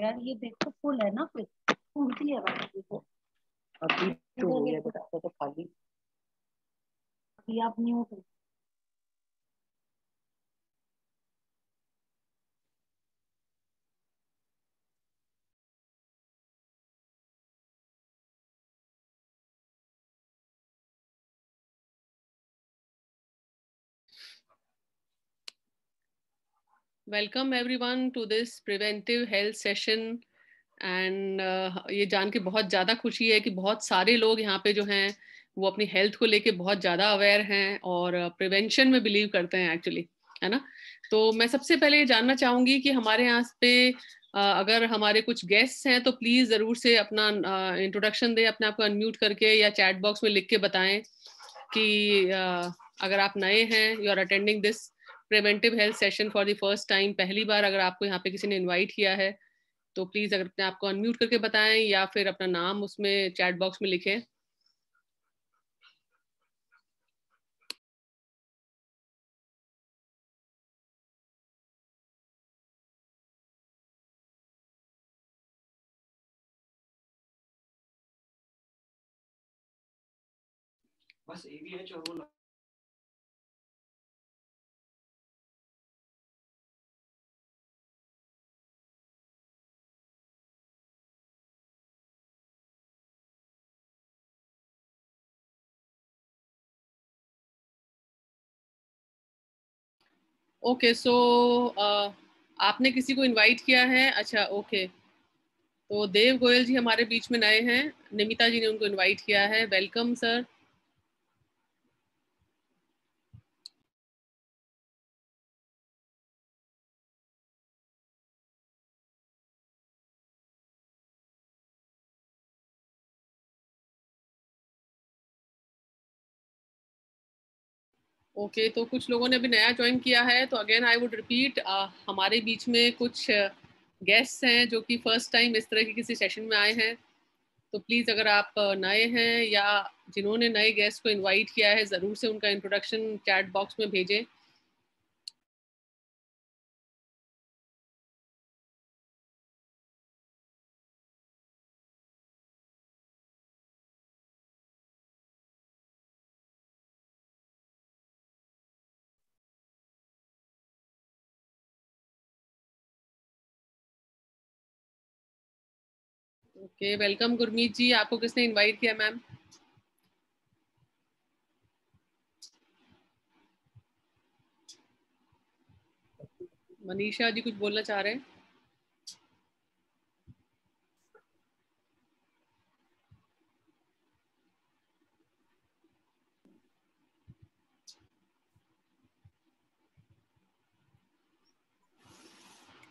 यार ये देखो फुल है ना, फिर पूरी है बात देखो। अभी तो हो गया बेटा, तो खाली अभी आप न्यू हो। Welcome everyone to this preventive health session and ये जान के बहुत ज़्यादा खुशी है कि बहुत सारे लोग यहाँ पे जो हैं वो अपनी हेल्थ को लेके बहुत ज़्यादा अवेयर हैं और प्रिवेंशन में बिलीव करते हैं एक्चुअली, है ना। तो मैं सबसे पहले ये जानना चाहूँगी कि हमारे यहाँ पे अगर हमारे कुछ गेस्ट्स हैं तो प्लीज़ ज़रूर से अपना इंट्रोडक्शन दें, अपने आप को अनम्यूट करके या चैट बॉक्स में लिख के बताएं कि अगर आप नए हैं, you are attending this preventive health session for the first time, पहली बार अगर आपको यहाँ पे किसी ने इनवाइट किया है तो प्लीज अगर अपने आपको अनम्यूट करके बताएं या फिर अपना नाम उसमें चैट बॉक्स में लिखें। बस ये भी है जो ओके, सो आपने किसी को इनवाइट किया है? अच्छा, ओके। तो देव गोयल जी हमारे बीच में नए हैं, निमिता जी ने उनको इनवाइट किया है। Welcome sir. ओके, तो कुछ लोगों ने अभी नया ज्वाइन किया है, तो अगेन आई वुड रिपीट, हमारे बीच में कुछ गेस्ट्स हैं जो कि फर्स्ट टाइम इस तरह के किसी सेशन में आए हैं। तो प्लीज़ अगर आप नए हैं या जिन्होंने नए गेस्ट को इनवाइट किया है, ज़रूर से उनका इंट्रोडक्शन चैट बॉक्स में भेजें। ओके, वेलकम गुरमीत जी। आपको किसने इनवाइट किया मैम? मनीषा जी कुछ बोलना चाह रहे हैं?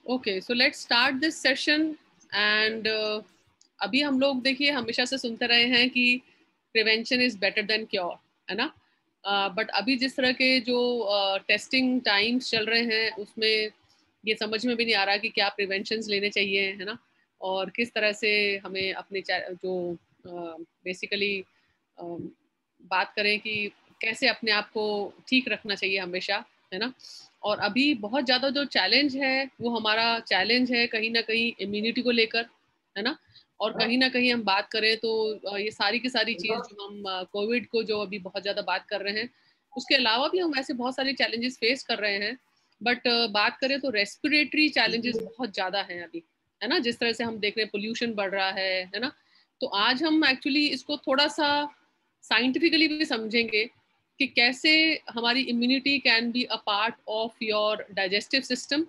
Okay, so let's start this session and अभी हम लोग देखिए हमेशा से सुनते रहे हैं कि prevention is better than cure, है ना। बट अभी जिस तरह के जो टेस्टिंग टाइम्स चल रहे हैं उसमें ये समझ में भी नहीं आ रहा कि क्या प्रिवेंशंस लेने चाहिए, है ना, और किस तरह से हमें अपने जो बेसिकली बात करें कि कैसे अपने आप को ठीक रखना चाहिए हमेशा, है ना। और अभी बहुत ज़्यादा जो चैलेंज है वो हमारा चैलेंज है कहीं ना कहीं इम्यूनिटी को लेकर, है ना। और कहीं ना कहीं हम बात करें तो ये सारी की सारी चीज़ जो हम कोविड को जो अभी बहुत ज़्यादा बात कर रहे हैं, उसके अलावा भी हम ऐसे बहुत सारे चैलेंजेस फेस कर रहे हैं। बट बात करें तो रेस्पिरेटरी चैलेंजेस बहुत ज़्यादा हैं अभी, है ना। जिस तरह से हम देख रहे हैं पोल्यूशन बढ़ रहा है ना। तो आज हम एक्चुअली इसको थोड़ा सा साइंटिफिकली भी समझेंगे कि कैसे हमारी immunity can be a part of your digestive system.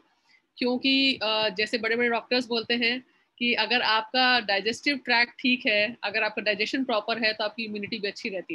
क्योंकि जैसे बड़े बड़े डॉक्टर्स बोलते हैं कि अगर आपका डाइजेस्टिव ट्रैक ठीक है, अगर आपका डाइजेशन प्रॉपर है, तो आपकी इम्यूनिटी भी अच्छी रहती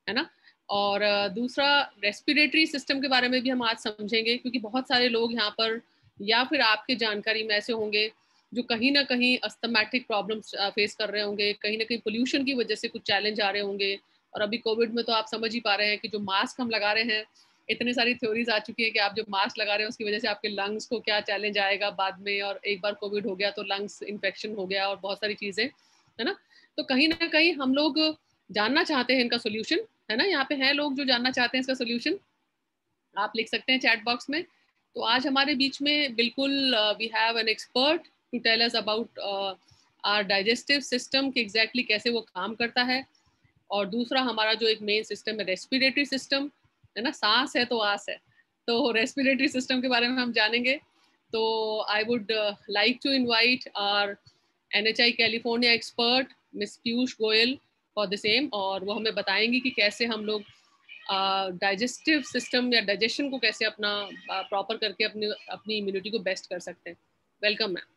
है ना। और दूसरा रेस्पिरेटरी सिस्टम के बारे में भी हम आज समझेंगे, क्योंकि बहुत सारे लोग यहाँ पर या फिर आपके जानकारी में ऐसे होंगे जो कहीं ना कहीं अस्थमैटिक प्रॉब्लम्स फेस कर रहे होंगे, कहीं ना कहीं पोल्यूशन की वजह से कुछ चैलेंज आ रहे होंगे। और अभी कोविड में तो आप समझ ही पा रहे हैं कि जो मास्क हम लगा रहे हैं, इतनी सारी थ्योरीज आ चुकी है कि आप जो मास्क लगा रहे हैं उसकी वजह से आपके लंग्स को क्या चैलेंज आएगा बाद में, और एक बार कोविड हो गया तो लंग्स इन्फेक्शन हो गया और बहुत सारी चीजें, है ना। तो कहीं ना कहीं हम लोग जानना चाहते हैं इनका सोल्यूशन, है ना। यहाँ पे हैं लोग जो जानना चाहते हैं इसका सोल्यूशन, आप लिख सकते हैं चैट बॉक्स में। तो आज हमारे बीच में बिल्कुल we have an expert to tell us about our digestive system कि एग्जैक्टली कैसे वो काम करता है। और दूसरा हमारा जो एक मेन सिस्टम है रेस्पिरेटरी सिस्टम, है ना, सांस है तो आस है, तो रेस्पिरेटरी सिस्टम के बारे में हम जानेंगे। तो I would like to invite our NHI California expert miss Piyush Goyal for the same, और वो हमें बताएंगी कि कैसे हम लोग डाइजेस्टिव सिस्टम या डाइजेशन को कैसे अपना प्रॉपर करके अपनी इम्यूनिटी को बेस्ट कर सकते हैं। Welcome ma'am.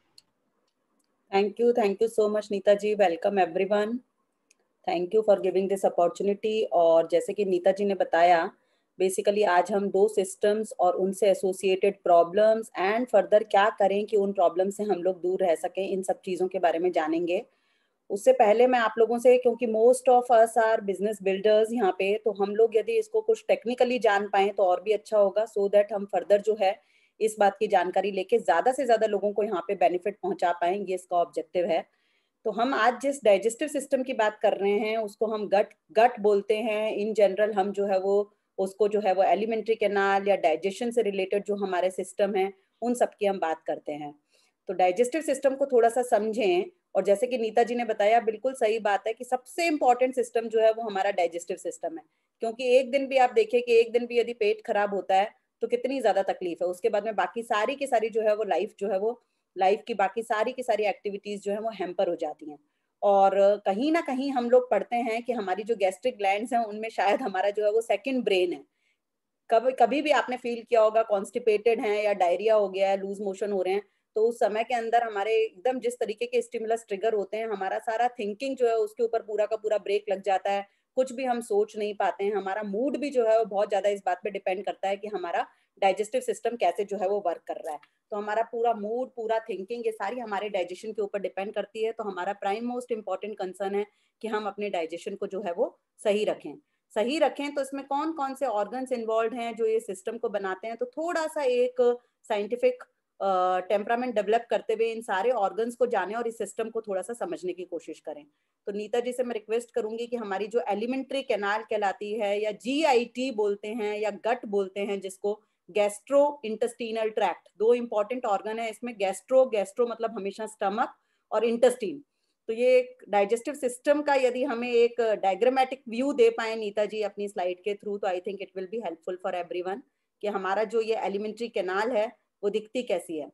Thank you so much Nita ji. Welcome everyone, thank you for giving this opportunity. और जैसे कि नीता जी ने बताया, बेसिकली आज हम 2 सिस्टम्स और उनसे एसोसिएटेड प्रॉब्लम्स एंड फर्दर क्या करें कि उन प्रॉब्लम से हम लोग दूर रह सकें, इन सब चीज़ों के बारे में जानेंगे। उससे पहले मैं आप लोगों से, क्योंकि most of us are business builders यहाँ पे, तो हम लोग यदि इसको कुछ टेक्निकली जान पाएं तो और भी अच्छा होगा, सो दैट हम फर्दर जो है इस बात की जानकारी लेके ज्यादा से ज्यादा लोगों को यहाँ पे बेनिफिट पहुंचा पाएंगे, इसका ऑब्जेक्टिव है। तो हम आज जिस डाइजेस्टिव सिस्टम की बात कर रहे हैं उसको हम गट बोलते हैं। इन जनरल हम जो है वो उसको जो है वो एलिमेंट्री कैनाल या डाइजेशन से रिलेटेड जो हमारे सिस्टम है उन सब की हम बात करते हैं। तो डाइजेस्टिव सिस्टम को थोड़ा सा समझें। और जैसे कि नीता जी ने बताया, बिल्कुल सही बात है कि सबसे इंपॉर्टेंट सिस्टम जो है वो हमारा डाइजेस्टिव सिस्टम है। क्योंकि एक दिन भी आप देखिए कि एक दिन भी यदि पेट खराब होता है तो कितनी ज्यादा तकलीफ है, उसके बाद में बाकी सारी की सारी जो है वो लाइफ की बाकी सारी की सारी एक्टिविटीज जो है वो हैम्पर हो जाती हैं। और कहीं ना कहीं हम लोग पढ़ते हैं कि हमारी जो गैस्ट्रिक ग्लैंड्स हैं उनमें शायद हमारा जो है वो सेकंड ब्रेन है। कभी भी आपने फील किया होगा कॉन्स्टिपेटेड हैं या डायरिया हो गया है, लूज मोशन हो रहे हैं, तो उस समय के अंदर हमारे एकदम जिस तरीके के स्टिमुलस ट्रिगर होते हैं, हमारा सारा थिंकिंग जो है उसके ऊपर पूरा का पूरा ब्रेक लग जाता है, कुछ भी हम सोच नहीं पाते हैं। हमारा मूड भी जो है वो बहुत ज्यादा इस बात पे डिपेंड करता है कि हमारा डाइजेस्टिव सिस्टम कैसे जो है वो वर्क कर रहा है। तो हमारा पूरा मूड, पूरा थिंकिंग, ये सारी हमारे डाइजेशन के ऊपर डिपेंड करती है। तो हमारा प्राइम मोस्ट इंपॉर्टेंट कंसर्न है कि हम अपने डाइजेशन को जो है वो सही रखें। तो इसमें कौन कौन से ऑर्गन्स इन्वॉल्व हैं जो ये सिस्टम को बनाते हैं, तो थोड़ा सा एक साइंटिफिक टेम्परामेंट डेवलप करते हुए इन सारे ऑर्गन्स को जाने और इस सिस्टम को थोड़ा सा समझने की कोशिश करें। तो नीता जी से मैं रिक्वेस्ट करूंगी कि हमारी जो एलिमेंट्री कैनाल कहलाती है, या GIT बोलते हैं या गट बोलते हैं, जिसको gastro intestinal tract, 2 important organ है इसमें। गैस्ट्रो मतलब हमेशा स्टमक, और इंटेस्टीन। तो ये एक डाइजेस्टिव सिस्टम का यदि हमें एक डायग्रामेटिक व्यू दे पाए नीता जी अपनी स्लाइड के थ्रू, तो I think it will be helpful for everyone कि हमारा जो ये एलिमेंट्री कैनाल है वो दिखती कैसी है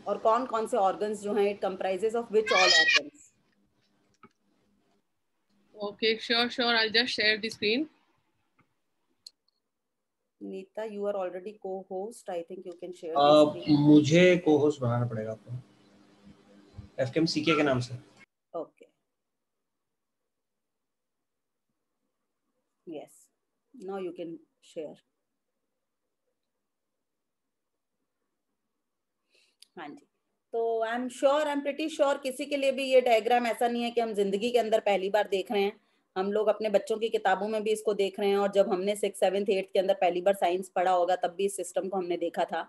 और कौन कौन से ऑर्गन्स जो हैं, it comprises of which all organs. Okay, sure, I just share the screen. Nita, you are already co-host, I think you can share the screen. मुझे को-होस्ट बनाना पड़ेगा आपको, FKMCK के नाम से। Okay, yes, now you can share. हाँ जी, तो आई एम प्रिटी श्योर किसी के लिए भी ये डायग्राम ऐसा नहीं है कि हम जिंदगी के अंदर पहली बार देख रहे हैं। हम लोग अपने बच्चों की किताबों में भी इसको देख रहे हैं, और जब हमने 6th 7th 8th के अंदर पहली बार साइंस पढ़ा होगा तब भी इस सिस्टम को हमने देखा था।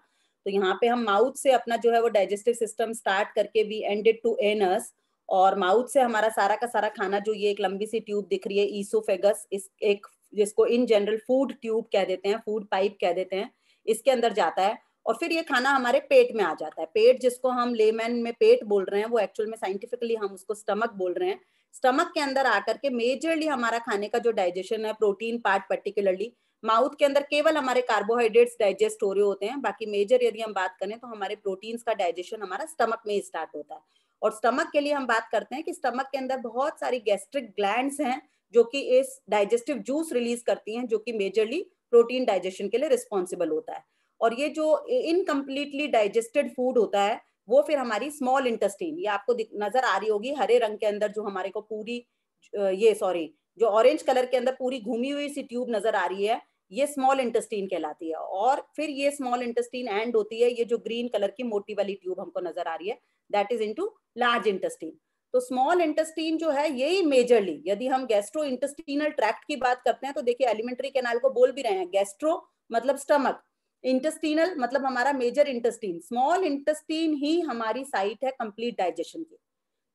तो यहाँ पे हम माउथ से अपना जो है वो डाइजेस्टिव सिस्टम स्टार्ट करके वी एंडेड टू एनस, और माउथ से हमारा सारा का सारा खाना, जो ये एक लंबी सी ट्यूब दिख रही है ईसोफेगस, इस एक जिसको इन जनरल फूड ट्यूब कह देते हैं, फूड पाइप कह देते हैं, इसके अंदर जाता है। और फिर ये खाना हमारे पेट में आ जाता है। पेट जिसको हम लेमैन में पेट बोल रहे हैं, वो एक्चुअल में साइंटिफिकली हम उसको स्टमक बोल रहे हैं। स्टमक के अंदर आकर के मेजरली हमारा खाने का जो डाइजेशन है, प्रोटीन पार्ट पर्टिकुलरली, माउथ के अंदर केवल हमारे कार्बोहाइड्रेट्स डाइजेस्ट हो रहे होते हैं, बाकी मेजर यदि हम बात करें तो हमारे प्रोटीन्स का डाइजेशन हमारा स्टमक में ही स्टार्ट होता है। और स्टमक के लिए हम बात करते हैं कि स्टमक के अंदर बहुत सारी गैस्ट्रिक ग्लैंड्स हैं जो कि इस डाइजेस्टिव जूस रिलीज करती हैं, जो कि मेजरली प्रोटीन डाइजेशन के लिए रिस्पॉन्सिबल होता है। और ये जो इनकम्प्लीटली डाइजेस्टेड फूड होता है वो फिर हमारी स्मॉल इंटेस्टाइन, ये आपको नजर आ रही होगी हरे रंग के अंदर, जो हमारे को पूरी जो ऑरेंज कलर के अंदर पूरी घूमी हुई सी ट्यूब नजर आ रही है, ये स्मॉल इंटेस्टाइन कहलाती है। और फिर ये स्मॉल इंटेस्टाइन एंड होती है, ये जो ग्रीन कलर की मोटी वाली ट्यूब हमको नजर आ रही है, that is into large intestine. तो स्मॉल इंटेस्टाइन जो है यही मेजरली, यदि हम गैस्ट्रो इंटेस्टिनल ट्रैक्ट की बात करते हैं तो देखिए एलिमेंट्री कैनाल को बोल भी रहे हैं, गैस्ट्रो मतलब स्टमक, इंटेस्टिनल मतलब हमारा मेजर इंटेस्टीन, स्मॉल इंटेस्टीन ही हमारी साइट है कंप्लीट डाइजेशन की।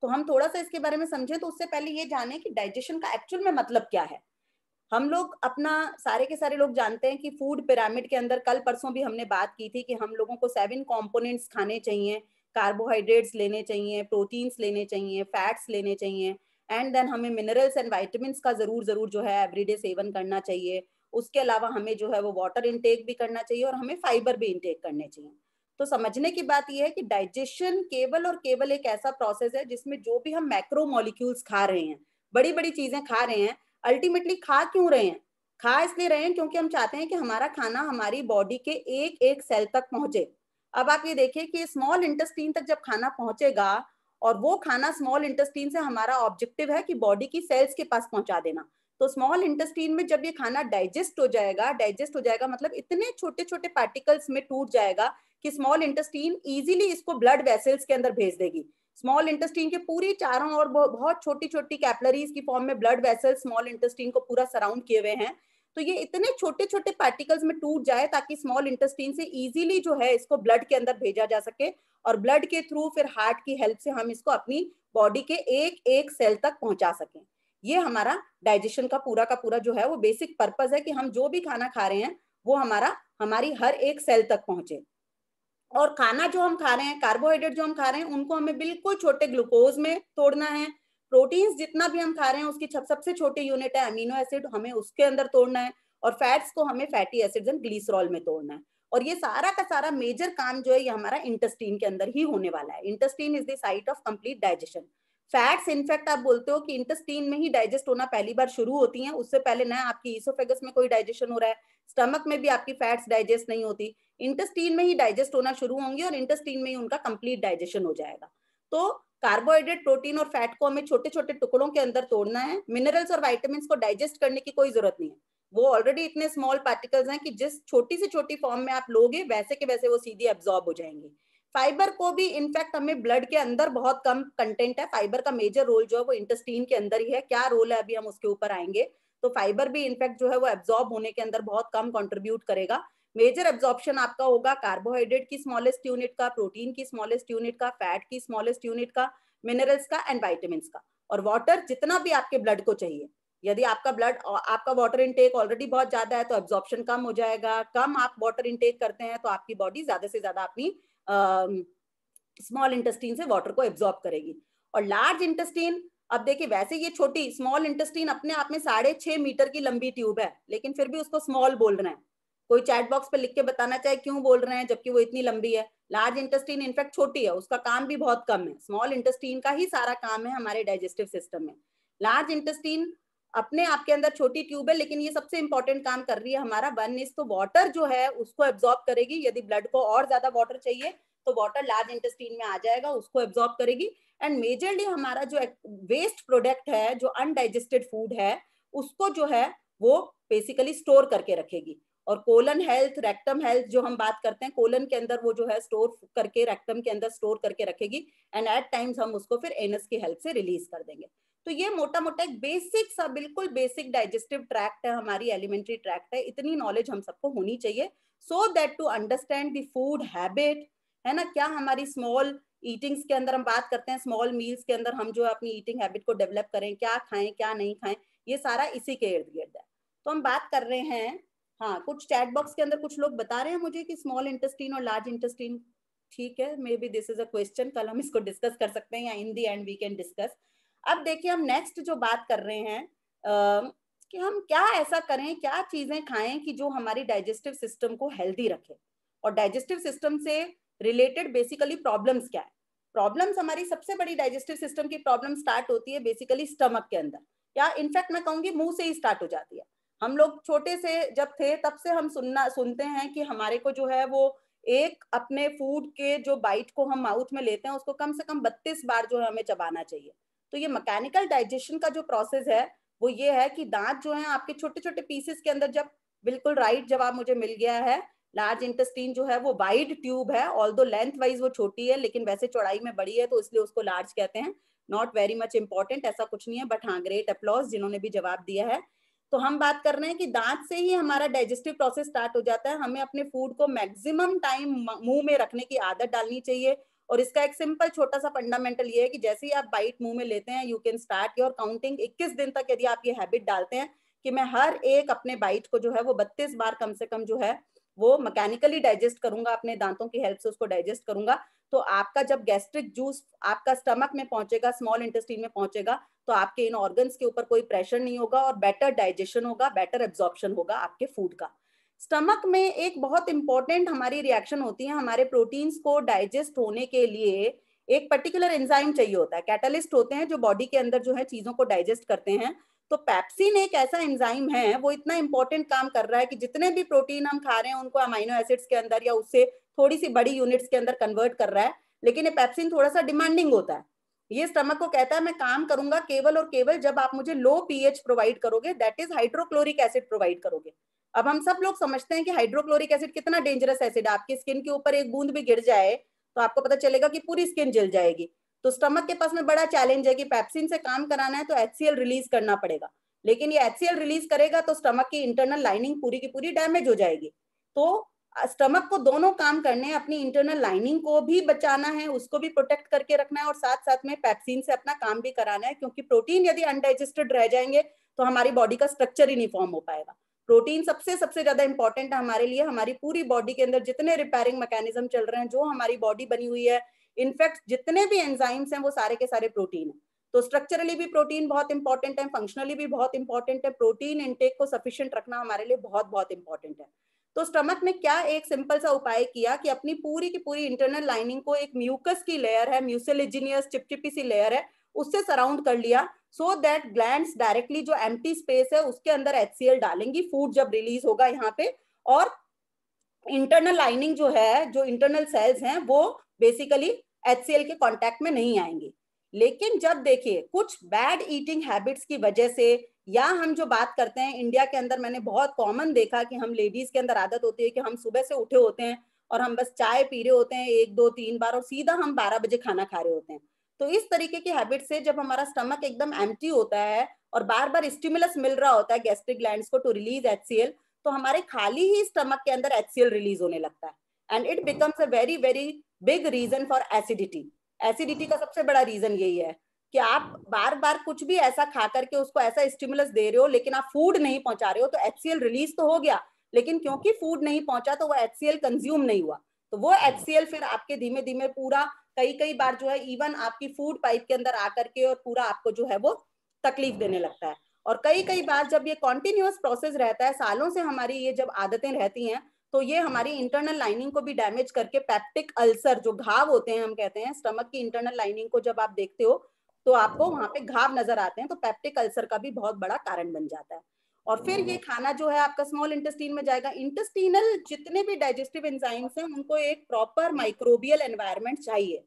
तो हम थोड़ा सा इसके बारे में समझें, तो उससे पहले ये जाने कि डाइजेशन का एक्चुअल में मतलब क्या है। हम लोग अपना सारे के सारे लोग जानते हैं कि फूड पिरामिड के अंदर कल परसों भी हमने बात की थी कि हम लोगों को 7 कंपोनेंट्स खाने चाहिए, कार्बोहाइड्रेट्स लेने चाहिए, प्रोटीन्स लेने चाहिए, फैट्स लेने चाहिए, एंड देन हमें मिनरल्स एंड वाइटामिन्स का जरूर जो है एवरीडे सेवन करना चाहिए। उसके अलावा हमें जो है वो वाटर इनटेक भी करना चाहिए और हमें फाइबर भी इनटेक करने चाहिए। तो समझने की बात यह है कि डाइजेशन केवल और केवल एक ऐसा प्रोसेस है जिसमें जो भी हम मैक्रो मॉलिक्यूल्स खा रहे हैं, बड़ी बड़ी चीजें खा रहे हैं, अल्टीमेटली खा क्यों रहे हैं? खा इसलिए रहे हैं क्योंकि हम चाहते हैं कि हमारा खाना हमारी बॉडी के एक एक सेल तक पहुंचे। अब आप ये देखिए कि स्मॉल इंटेस्टाइन तक जब खाना पहुंचेगा, और वो खाना स्मॉल इंटेस्टाइन से हमारा ऑब्जेक्टिव है कि बॉडी की सेल्स के पास पहुंचा देना। तो स्मॉल इंटेस्टाइन में जब ये खाना डाइजेस्ट हो जाएगा मतलब इतने छोटे छोटे पार्टिकल्स में टूट जाएगा कि स्मॉल इंटेस्टाइन इजीली इसको ब्लड वेसल्स के अंदर भेज देगी। स्मॉल इंटेस्टाइन के पूरी चारों ओर बहुत छोटी छोटी कैपिलरीज की फॉर्म में ब्लड वेसल्स स्मॉल इंटेस्टाइन को पूरा सराउंड किए हुए हैं। तो ये इतने छोटे छोटे पार्टिकल्स में टूट जाए ताकि स्मॉल इंटेस्टाइन से इजीली जो है इसको ब्लड के अंदर भेजा जा सके, और ब्लड के थ्रू फिर हार्ट की हेल्प से हम इसको अपनी बॉडी के एक एक सेल तक पहुंचा सकें। ये हमारा डाइजेशन का पूरा जो है वो बेसिक पर्पस है कि हम जो भी खाना खा रहे हैं वो हमारी हर एक सेल तक पहुंचे। और खाना जो हम खा रहे हैं, कार्बोहाइड्रेट जो हम खा रहे हैं, उनको हमें बिल्कुल छोटे ग्लूकोज में तोड़ना है। प्रोटीन्स जितना भी हम खा रहे हैं उसकी सबसे छोटी यूनिट है अमीनो एसिड, हमें उसके अंदर तोड़ना है। और फैट्स को हमें फैटी एसिड्स एंड ग्लिसरॉल में तोड़ना है। और ये सारा का सारा मेजर काम जो है ये हमारा इंटेस्टाइन के अंदर ही होने वाला है। Intestine is the site of complete digestion. Fats in fact आप बोलते हो कि इंटेस्टाइन में ही डाइजेस्ट होना पहली बार शुरू होती हैं, उससे पहले ना आपकी ईसोफेगस में कोई डाइजेशन हो रहा है, स्टमक में भी आपकी फैट्स डाइजेस्ट नहीं होती, इंटेस्टाइन में ही डाइजेस्ट होना शुरू होंगी और इंटेस्टाइन में ही उनका कंप्लीट डाइजेशन हो जाएगा। तो कार्बोहाइड्रेट, प्रोटीन और फैट को हमें छोटे छोटे टुकड़ों के अंदर तोड़ना है। मिनरल्स और वाइटामिन्स को डाइजेस्ट करने की कोई जरूरत नहीं है, वो ऑलरेडी इतने स्मॉल पार्टिकल्स हैं कि जिस छोटी से छोटी फॉर्म में आप लोगे वैसे के वैसे वो सीधी एब्जॉर्ब हो जाएंगे। फाइबर को भी इनफैक्ट हमें ब्लड के अंदर बहुत कम कंटेंट है, फाइबर का मेजर रोल जो है वो इंटेस्टाइन के अंदर ही है। क्या रोल है अभी हम उसके ऊपर आएंगे। तो फाइबर भी इनफैक्ट जो है वो एब्जॉर्ब होने के अंदर बहुत कम कंट्रीब्यूट करेगा। मेजर एब्जॉर्प्शन आपका होगा कार्बोहाइड्रेट की स्मॉलेस्ट यूनिट का, प्रोटीन की स्मॉलेस्ट यूनिट का, फैट की स्मॉलेस्ट यूनिट का, मिनरल्स का एंड वाइटामिन्स का, और वाटर जितना भी आपके ब्लड को चाहिए। यदि आपका वाटर इनटेक ऑलरेडी बहुत ज्यादा है तो एब्जॉर्प्शन कम हो जाएगा। कम आप वाटर इनटेक करते हैं तो आपकी बॉडी ज्यादा से ज्यादा अपनी स्मॉल इंटेस्टाइन से वाटर को एब्जॉर्ब करेगी। और लार्ज इंटेस्टाइन, अब देखिए वैसे ये छोटी स्मॉल इंटेस्टाइन अपने आप में 6.5 मीटर की लंबी ट्यूब है, लेकिन फिर भी उसको स्मॉल बोल रहे हैं। कोई चैट बॉक्स पे लिख के बताना चाहे क्यों बोल रहे हैं जबकि वो इतनी लंबी है। लार्ज इंटेस्टाइन इनफैक्ट छोटी है, उसका काम भी बहुत कम है। स्मॉल इंटेस्टाइन का ही सारा काम है हमारे डाइजेस्टिव सिस्टम में। लार्ज इंटेस्टाइन अपने आप के अंदर छोटी ट्यूब है, लेकिन ये सबसे इंपॉर्टेंट काम कर रही है हमारा। वन इज तो वाटर जो है उसको एब्जॉर्ब करेगी। यदि ब्लड को और ज्यादा वाटर चाहिए तो वाटर लार्ज इंटेस्टाइन में आ जाएगा, उसको एब्जॉर्ब करेगी। एंड मेजरली हमारा जो वेस्ट प्रोडक्ट है, जो अनडाइजेस्टेड फूड है, उसको जो है वो बेसिकली स्टोर करके रखेगी। और कोलन हेल्थ, रेक्टम हेल्थ जो हम बात करते हैं, कोलन के अंदर वो जो है स्टोर करके, रेक्टम के अंदर स्टोर करके रखेगी। एंड एट टाइम्स हम उसको फिर एनस की हेल्प से रिलीज कर देंगे। तो ये मोटा मोटा एक बेसिक सा, बिल्कुल बेसिक डाइजेस्टिव ट्रैक्ट है, हमारी एलिमेंट्री ट्रैक्ट है। इतनी नॉलेज हम सबको होनी चाहिए so that to understand the food habit, है ना। क्या हमारी स्मॉल ईटिंग्स के अंदर हम बात करते हैं, स्मॉल मील्स के अंदर हम जो अपनी ईटिंग हैबिट को डेवलप करें, क्या खाएं क्या नहीं खाएं, ये सारा इसी के इर्द गिर्द है। तो हम बात कर रहे हैं, हाँ कुछ चैट बॉक्स के अंदर कुछ लोग बता रहे हैं मुझे कि स्मॉल इंटेस्टाइन और लार्ज इंटेस्टाइन, ठीक है, may be this is a question, कल हम इसको डिस्कस कर सकते हैं या इन दी एंड वी कैन डिस्कस। अब देखिए हम नेक्स्ट जो बात कर रहे हैं कि हम क्या ऐसा करें, क्या चीजें खाएं कि जो हमारी डाइजेस्टिव सिस्टम को हेल्दी रखे। और डाइजेस्टिव सिस्टम से रिलेटेड बेसिकली प्रॉब्लम्स क्या है। प्रॉब्लम्स, हमारी सबसे बड़ी डाइजेस्टिव सिस्टम की प्रॉब्लम स्टार्ट होती है बेसिकली स्टमक के अंदर, या इनफैक्ट मैं कहूंगी मुंह से ही स्टार्ट हो जाती है। हम लोग छोटे से जब थे तब से हम सुनते हैं कि हमारे को जो है वो एक अपने फूड के जो बाइट को हम माउथ में लेते हैं उसको कम से कम 32 बार जो है हमें चबाना चाहिए। तो ये मैकेनिकल डाइजेशन का जो प्रोसेस है वो ये है कि दांत जो है आपके छोटे छोटे पीसेस के अंदर, जब बिल्कुल राइट जवाब मुझे मिल गया है। लार्ज इंटेस्टाइन जो है वो वाइड ट्यूब है, ऑल्दो लेंथ वाइज वो छोटी है लेकिन वैसे चौड़ाई में बड़ी है, तो इसलिए उसको लार्ज कहते हैं। नॉट वेरी मच इंपॉर्टेंट, ऐसा कुछ नहीं है, बट हाँ ग्रेट अप्लॉज जिन्होंने भी जवाब दिया है। तो हम बात कर रहे हैं कि दांत से ही हमारा डाइजेस्टिव प्रोसेस स्टार्ट हो जाता है। हमें अपने फूड को मैक्सिमम टाइम मुंह में रखने की आदत डालनी चाहिए। और इसका एक सिंपल छोटा सा फंडामेंटल ये है कि जैसे ही आप बाइट मुंह में लेते हैं, you can start your counting. 21 दिन तक यदि आप ये हैबिट डालते हैं कि मैं हर एक अपने बाइट को जो है वो 32 बार कम से कम जो है वो मैकेनिकली डाइजेस्ट करूंगा, अपने दांतों की हेल्प से उसको डाइजेस्ट करूंगा, तो आपका जब गैस्ट्रिक जूस आपका स्टमक में पहुंचेगा, स्मॉल इंटेस्टाइन में पहुंचेगा, तो आपके इन ऑर्गन्स के ऊपर कोई प्रेशर नहीं होगा और बेटर डाइजेशन होगा, बेटर एब्जॉर्प्शन होगा आपके फूड का। स्टमक में एक बहुत इंपॉर्टेंट हमारी रिएक्शन होती है, हमारे प्रोटीन्स को डाइजेस्ट होने के लिए एक पर्टिकुलर एंजाइम चाहिए होता है, कैटलिस्ट होते हैं जो बॉडी के अंदर जो है चीजों को डाइजेस्ट करते हैं। तो पेप्सिन एक ऐसा एंजाइम है, वो इतना इंपॉर्टेंट काम कर रहा है कि जितने भी प्रोटीन हम खा रहे हैं उनको अमीनो एसिड्स के अंदर या उससे थोड़ी सी बड़ी यूनिट्स के अंदर कन्वर्ट कर रहा है। लेकिन ये पेप्सिन थोड़ा सा डिमांडिंग होता है, ये स्टमक को कहता है मैं काम करूंगा केवल और केवल जब आप मुझे लो पीएच प्रोवाइड करोगे, that is hydrochloric acid provide करोगे। अब हम सब लोग समझते हैं कि हाइड्रोक्लोरिक एसिड कितना डेंजरस एसिड है, आपकी स्किन के ऊपर एक बूंद भी गिर जाए तो आपको पता चलेगा कि पूरी स्किन जल जाएगी। तो स्टमक के पास में बड़ा चैलेंज है कि पेप्सिन से काम कराना है तो HCl रिलीज करना पड़ेगा, लेकिन ये HCl रिलीज करेगा तो स्टमक की इंटरनल लाइनिंग पूरी की पूरी डैमेज हो जाएगी। तो स्टमक को दोनों काम करने हैं, अपनी इंटरनल लाइनिंग को भी बचाना है, उसको भी प्रोटेक्ट करके रखना है और साथ साथ में पेप्सिन से अपना काम भी कराना है, क्योंकि प्रोटीन यदि अनडाइजेस्टेड रह जाएंगे तो हमारी बॉडी का स्ट्रक्चर ही नहीं फॉर्म हो पाएगा। प्रोटीन सबसे ज्यादा इंपॉर्टेंट है हमारे लिए, हमारी पूरी बॉडी के अंदर जितने रिपेयरिंग मैकेनिज्म चल रहे हैं, जो हमारी बॉडी बनी हुई है, इनफैक्ट जितने भी एंजाइम्स हैं वो सारे के सारे प्रोटीन है। तो स्ट्रक्चरली भी प्रोटीन बहुत इंपॉर्टेंट है, फंक्शनली भी बहुत इंपॉर्टेंट है। प्रोटीन इनटेक को सफिशिएंट रखना हमारे लिए बहुत इंपॉर्टेंट है। तो स्टमक में क्या एक सिंपल सा उपाय किया कि अपनी पूरी की पूरी इंटरनल लाइनिंग को एक म्यूकस की लेयर है, म्यूसिलेजिनियस चिपचिपी सी लेयर है, उससे सराउंड कर लिया, सो दैट ग्लैंड्स डायरेक्टली जो एम्प्टी स्पेस है उसके अंदर HCl डालेंगी, फूड जब रिलीज होगा यहाँ पे, और इंटरनल लाइनिंग जो है, जो इंटरनल सेल्स हैं वो बेसिकली HCl के कांटेक्ट में नहीं आएंगी। लेकिन जब देखिए कुछ बैड ईटिंग हैबिट्स की वजह से, या हम जो बात करते हैं इंडिया के अंदर, मैंने बहुत कॉमन देखा कि हम लेडीज के अंदर आदत होती है कि हम सुबह से उठे होते हैं और हम बस चाय पी रहे होते हैं 1 2 3 बार और सीधा हम 12 बजे खाना खा रहे होते हैं। तो इस तरीके की हैबिट से जब हमारा स्टमक एकदम एम्प्टी होता है और बार बार स्टिमुलस मिल रहा होता है गैस्ट्रिक ग्लैंड्स को टू रिलीज HCl, तो हमारे खाली ही स्टमक के अंदर HCl रिलीज होने लगता है, and it becomes a very big reason for acidity. Acidity का सबसे बड़ा रीजन यही है कि आप बार बार कुछ भी ऐसा खा करके उसको ऐसा स्टिमुलस दे रहे हो लेकिन आप फूड नहीं पहुंचा रहे हो, तो HCl रिलीज तो हो गया लेकिन क्योंकि फूड नहीं पहुंचा तो वो HCl कंज्यूम नहीं हुआ, तो वो HCl फिर आपके धीमे धीमे पूरा कई बार जो है इवन आपकी फूड पाइप के अंदर आकर के और पूरा आपको जो है वो तकलीफ देने लगता है। और कई बार जब ये कॉन्टिन्यूअस प्रोसेस रहता है, सालों से हमारी ये जब आदतें रहती हैं, तो ये हमारी इंटरनल लाइनिंग को भी डैमेज करके पैप्टिक अल्सर, जो घाव होते हैं हम कहते हैं, स्टमक की इंटरनल लाइनिंग को जब आप देखते हो तो आपको वहां पे घाव नजर आते हैं, तो पैप्टिक अल्सर का भी बहुत बड़ा कारण बन जाता है। और फिर ये खाना जो है आपका स्मॉल इंटेस्टाइन में जाएगा। इंटेस्टिनल जितने भी डाइजेस्टिव एंजाइम्स हैं उनको एक प्रॉपर माइक्रोबियल एनवायरनमेंट चाहिए,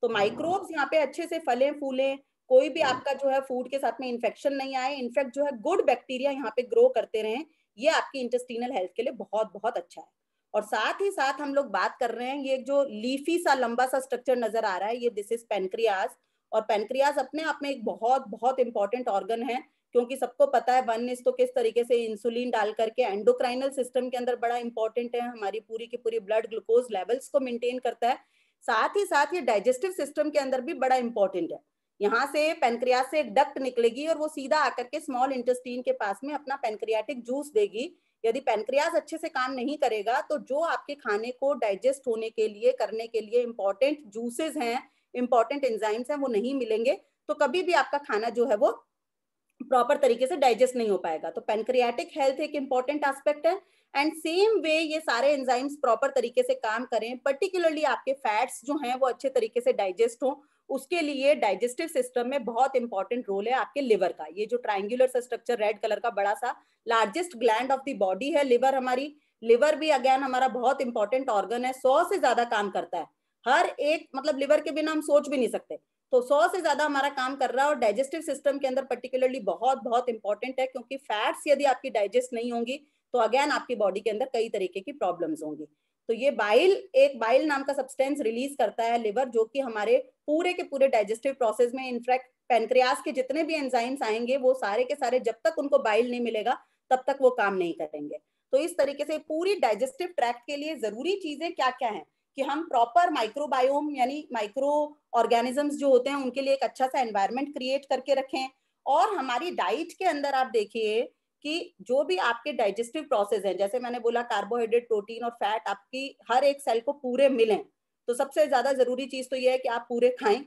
तो माइक्रोब्स यहाँ पे अच्छे से फले फूले, कोई भी आपका जो है फूड के साथ में इन्फेक्शन नहीं आए, इनफैक्ट जो है गुड बैक्टीरिया यहाँ पे ग्रो करते रहे, ये आपकी इंटेस्टिनल हेल्थ के लिए बहुत अच्छा है। और साथ ही साथ हम लोग बात कर रहे हैं, ये जो लीफी सा लंबा सा स्ट्रक्चर नजर आ रहा है, ये दिस इज पेनक्रियाज, और पेनक्रियाज अपने आप में एक बहुत इंपॉर्टेंट ऑर्गन है, क्योंकि सबको पता है वन इज तो किस तरीके से इंसुलिन डाल करके एंडोक्राइनल सिस्टम के अंदर बड़ा इंपॉर्टेंट है, हमारी पूरी की पूरी ब्लड ग्लूकोज लेवल्स को मेंटेन करता है, साथ ही साथ ये डाइजेस्टिव सिस्टम के अंदर भी बड़ा इंपॉर्टेंट है। यहाँ से पेनक्रियाज से एक डक्ट निकलेगी और वो सीधा आकर के स्मॉल इंटेस्टाइन के पास में अपना पेनक्रियाटिक जूस देगी। यदि पेनक्रियाज अच्छे से काम नहीं करेगा तो जो आपके खाने को डाइजेस्ट होने के लिए करने के लिए इंपॉर्टेंट जूसेस हैं, इंपॉर्टेंट एंजाइम्स हैं, वो नहीं मिलेंगे, तो कभी भी आपका खाना जो है वो प्रॉपर तरीके से डाइजेस्ट नहीं हो पाएगा। तो पेनक्रियाटिक हेल्थ एक इंपॉर्टेंट एस्पेक्ट है, एंड सेम वे ये सारे एंजाइम्स प्रॉपर तरीके से काम करें, पर्टिकुलरली आपके फैट्स जो हैं वो अच्छे तरीके से डाइजेस्ट हो, उसके लिए डाइजेस्टिव सिस्टम में बहुत इंपॉर्टेंट रोल है आपके लिवर का। ये जो ट्रायंगुलर सा स्ट्रक्चर रेड कलर का बड़ा सा largest gland of the body है लिवर, हमारी लिवर भी अगेन हमारा बहुत इंपॉर्टेंट ऑर्गन है, 100 से ज्यादा काम करता है, हर एक मतलब लिवर के बिना हम सोच भी नहीं सकते, तो 100 से ज्यादा हमारा काम कर रहा है। और डाइजेस्टिव सिस्टम के अंदर पर्टिकुलरली बहुत इंपॉर्टेंट है, क्योंकि फैट्स यदि आपकी डाइजेस्ट नहीं होंगी तो अगेन आपकी बॉडी के अंदर कई तरीके की प्रॉब्लम्स होंगी। तो ये एक बाइल नाम का सब्सटेंस रिलीज करता है लिवर, जो कि हमारे पूरे के पूरे डाइजेस्टिव प्रोसेस में, इनफैक्ट पेनक्रियाज के जितने भी एंजाइम्स आएंगे वो सारे के सारे जब तक उनको बाइल नहीं मिलेगा तब तक वो काम नहीं करेंगे। तो इस तरीके से पूरी डाइजेस्टिव ट्रैक्ट के लिए जरूरी चीजें क्या क्या है कि हम प्रॉपर माइक्रोबायोम यानी माइक्रो ऑर्गेनिजम्स जो होते हैं उनके लिए एक अच्छा सा एनवायरनमेंट क्रिएट करके रखें। और हमारी डाइट के अंदर आप देखिए कि जो भी आपके डाइजेस्टिव प्रोसेस है, जैसे मैंने बोला कार्बोहाइड्रेट, प्रोटीन और फैट आपकी हर एक सेल को पूरे मिलें, तो सबसे ज्यादा जरूरी चीज तो ये है कि आप पूरे खाएं।